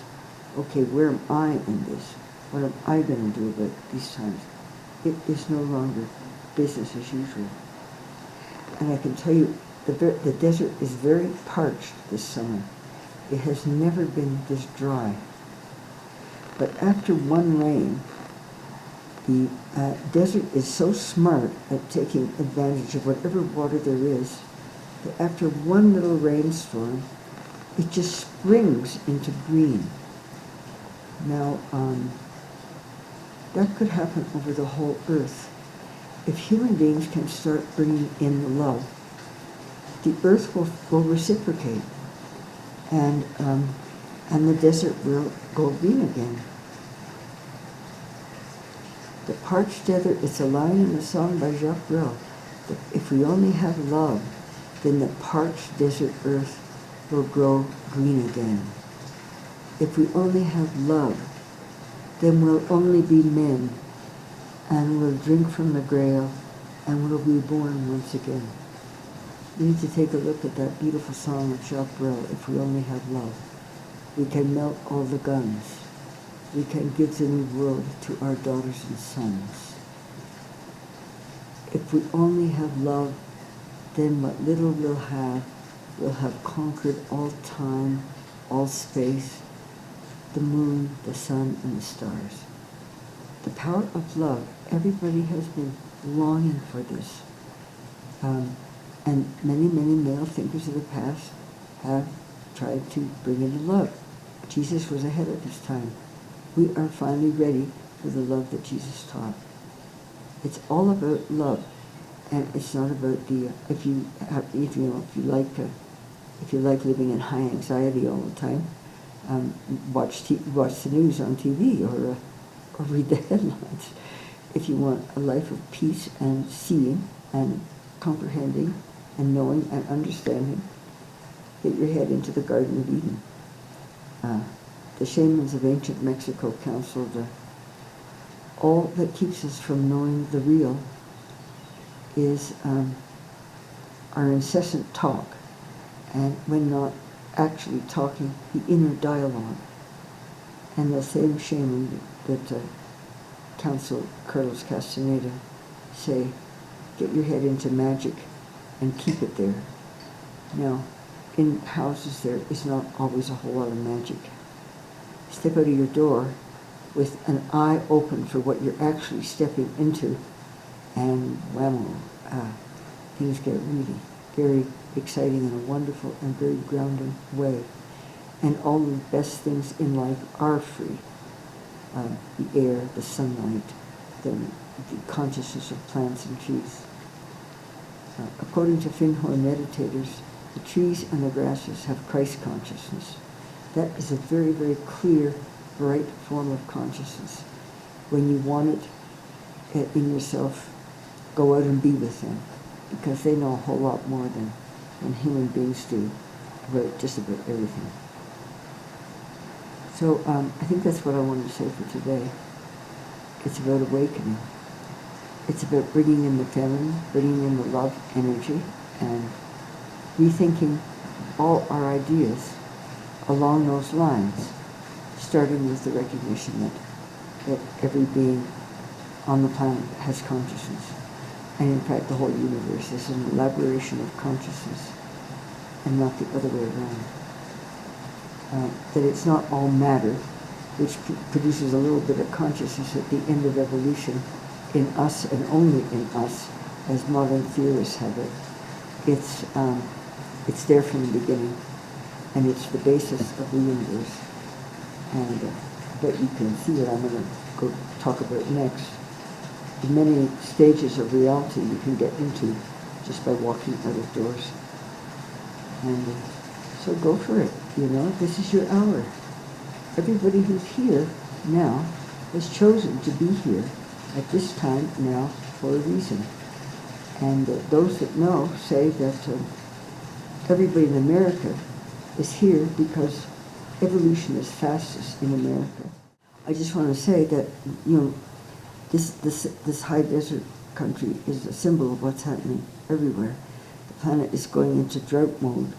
okay, where am I in this? What am I going to do about these times? It is no longer business as usual. And I can tell you, the desert is very parched this summer. It has never been this dry. But after one rain, the desert is so smart at taking advantage of whatever water there is, that after one little rainstorm, it just springs into green. Now, that could happen over the whole earth. If human beings can start bringing in the love, the earth will reciprocate, and the desert will go green again. The parched desert, it's a line in the song by Jacques Brel, that if we only have love, then the parched desert earth will grow green again. If we only have love, then we'll only be men, and we'll drink from the grail, and we'll be born once again. We need to take a look at that beautiful song of Jacques Brel, If We Only Have Love. We can melt all the guns. We can give the new world to our daughters and sons. If we only have love, then what little we'll have conquered all time, all space, the moon, the sun, and the stars. The power of love, everybody has been longing for this. And many, many male thinkers of the past have tried to bring in the love. Jesus was ahead of his time. We are finally ready for the love that Jesus taught. It's all about love, and it's not about the if you like living in high anxiety all the time, watch the news on TV or read the headlines. If you want a life of peace and seeing and comprehending and knowing and understanding, get your head into the Garden of Eden. The shamans of ancient Mexico counseled all that keeps us from knowing the real is our incessant talk, and when not actually talking, the inner dialogue. And the same shaman that counseled Carlos Castaneda say, get your head into magic and keep it there. Now, in houses there is not always a whole lot of magic. Step out of your door with an eye open for what you're actually stepping into, and whammo, things get really very exciting in a wonderful and very grounding way. And all the best things in life are free. The air, the sunlight, the consciousness of plants and trees. According to Finhor meditators, the trees and the grasses have Christ consciousness. That is a very, very clear, bright form of consciousness. When you want it in yourself, go out and be with them, because they know a whole lot more than human beings do about just about everything. So I think that's what I wanted to say for today. It's about awakening. It's about bringing in the feminine, bringing in the love energy, and rethinking all our ideas along those lines, starting with the recognition that every being on the planet has consciousness. And in fact, the whole universe is an elaboration of consciousness and not the other way around. That it's not all matter, which produces a little bit of consciousness at the end of evolution in us and only in us, as modern theorists have it. It's there from the beginning, and it's the basis of the universe. And but you can see what I'm going to go talk about next. The many stages of reality you can get into just by walking out of doors. And so go for it, this is your hour. Everybody who's here now has chosen to be here at this time now for a reason. And those that know say that everybody in America is here because evolution is fastest in America. I just want to say that, this high desert country is a symbol of what's happening everywhere. The planet is going into drought mode.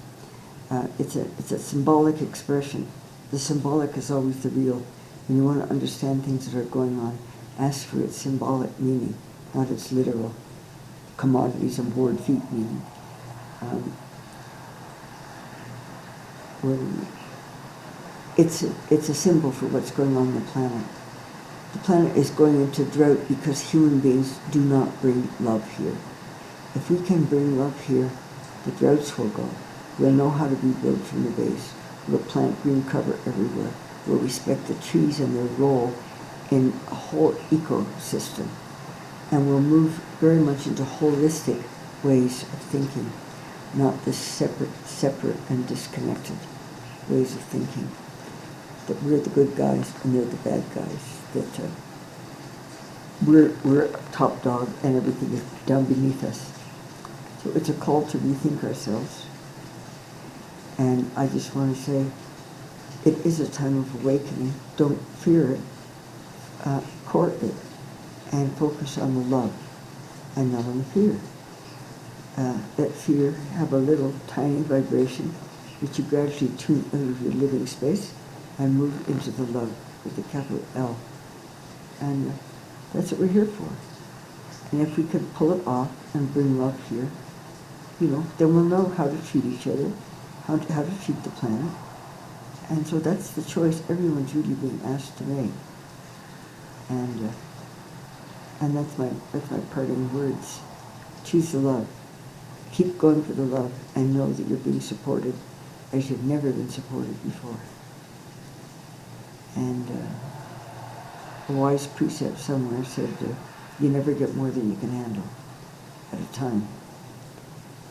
It's a symbolic expression. The symbolic is always the real. When you want to understand things that are going on, ask for its symbolic meaning, not its literal commodities and board feet meaning. It's a symbol for what's going on in the planet. The planet is going into drought because human beings do not bring love here. If we can bring love here, the droughts will go. We'll know how to rebuild from the base. We'll plant green cover everywhere. We'll respect the trees and their role in a whole ecosystem. And we'll move very much into holistic ways of thinking, not the separate and disconnected ways of thinking. That we're the good guys and they're the bad guys. That we're top dog and everything is down beneath us. So it's a call to rethink ourselves. And I just want to say, it is a time of awakening. Don't fear it. Court it. And focus on the love and not on the fear. Let fear have a little tiny vibration which you gradually tune out of your living space and move into the love with the capital L. And that's what we're here for. And if we can pull it off and bring love here, then we'll know how to treat each other, how to treat the planet. And so that's the choice everyone's really being asked to make. And that's my parting words. Choose the love. Keep going for the love and know that you're being supported as you've never been supported before. And a wise precept somewhere said, you never get more than you can handle at a time.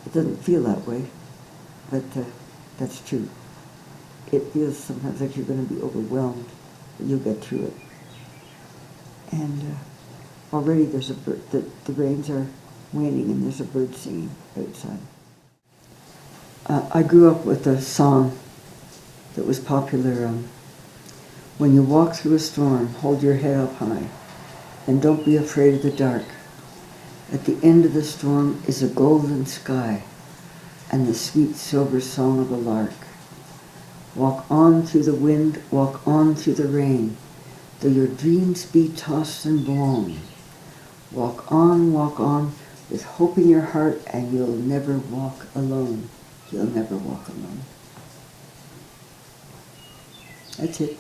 It doesn't feel that way, but that's true. It feels sometimes like you're going to be overwhelmed, but you'll get through it. And already there's a bird, the rains are waning and there's a bird singing outside. I grew up with a song that was popular. When you walk through a storm, hold your head up high, and don't be afraid of the dark. At the end of the storm is a golden sky, and the sweet silver song of a lark. Walk on through the wind, walk on through the rain, though your dreams be tossed and blown. Walk on, with hope in your heart, and you'll never walk alone. You'll never walk alone. That's it.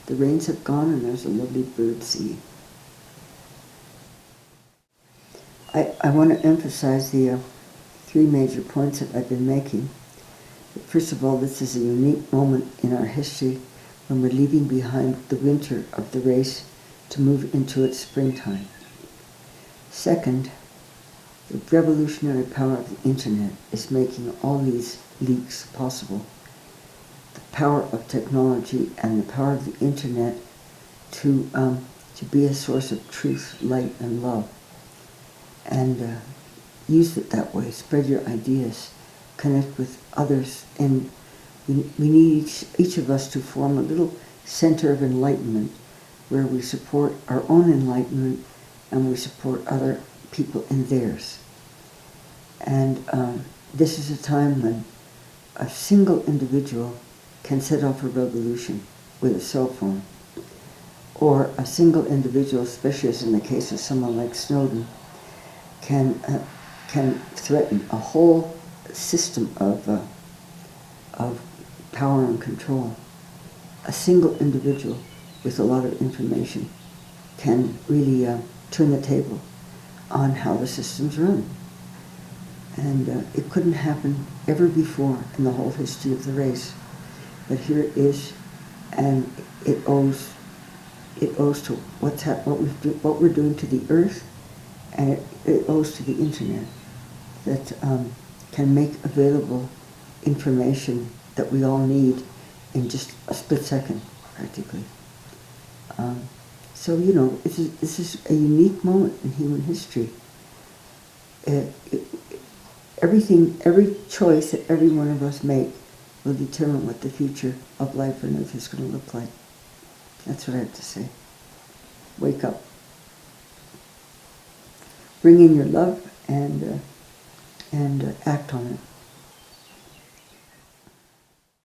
The rains have gone and there's a lovely bird singing. I want to emphasize the three major points that I've been making. First of all, this is a unique moment in our history when we're leaving behind the winter of the race to move into its springtime. Second, the revolutionary power of the internet is making all these leaks possible. The power of technology and the power of the internet to be a source of truth, light, and love. And use it that way. Spread your ideas. Connect with others. And we need each of us to form a little center of enlightenment where we support our own enlightenment and we support other people in theirs. And this is a time when a single individual can set off a revolution with a cell phone. Or a single individual, especially as in the case of someone like Snowden, can threaten a whole system of power and control. A single individual with a lot of information can really turn the table on how the system's run. And it couldn't happen ever before in the whole history of the race. But here it is, and it owes to what we're doing to the earth, and it owes to the internet that can make available information that we all need in just a split second, practically. So, you know, this is a unique moment in human history. Every choice that every one of us make will determine what the future of life on Earth is going to look like. That's what I have to say. Wake up. Bring in your love and act on it.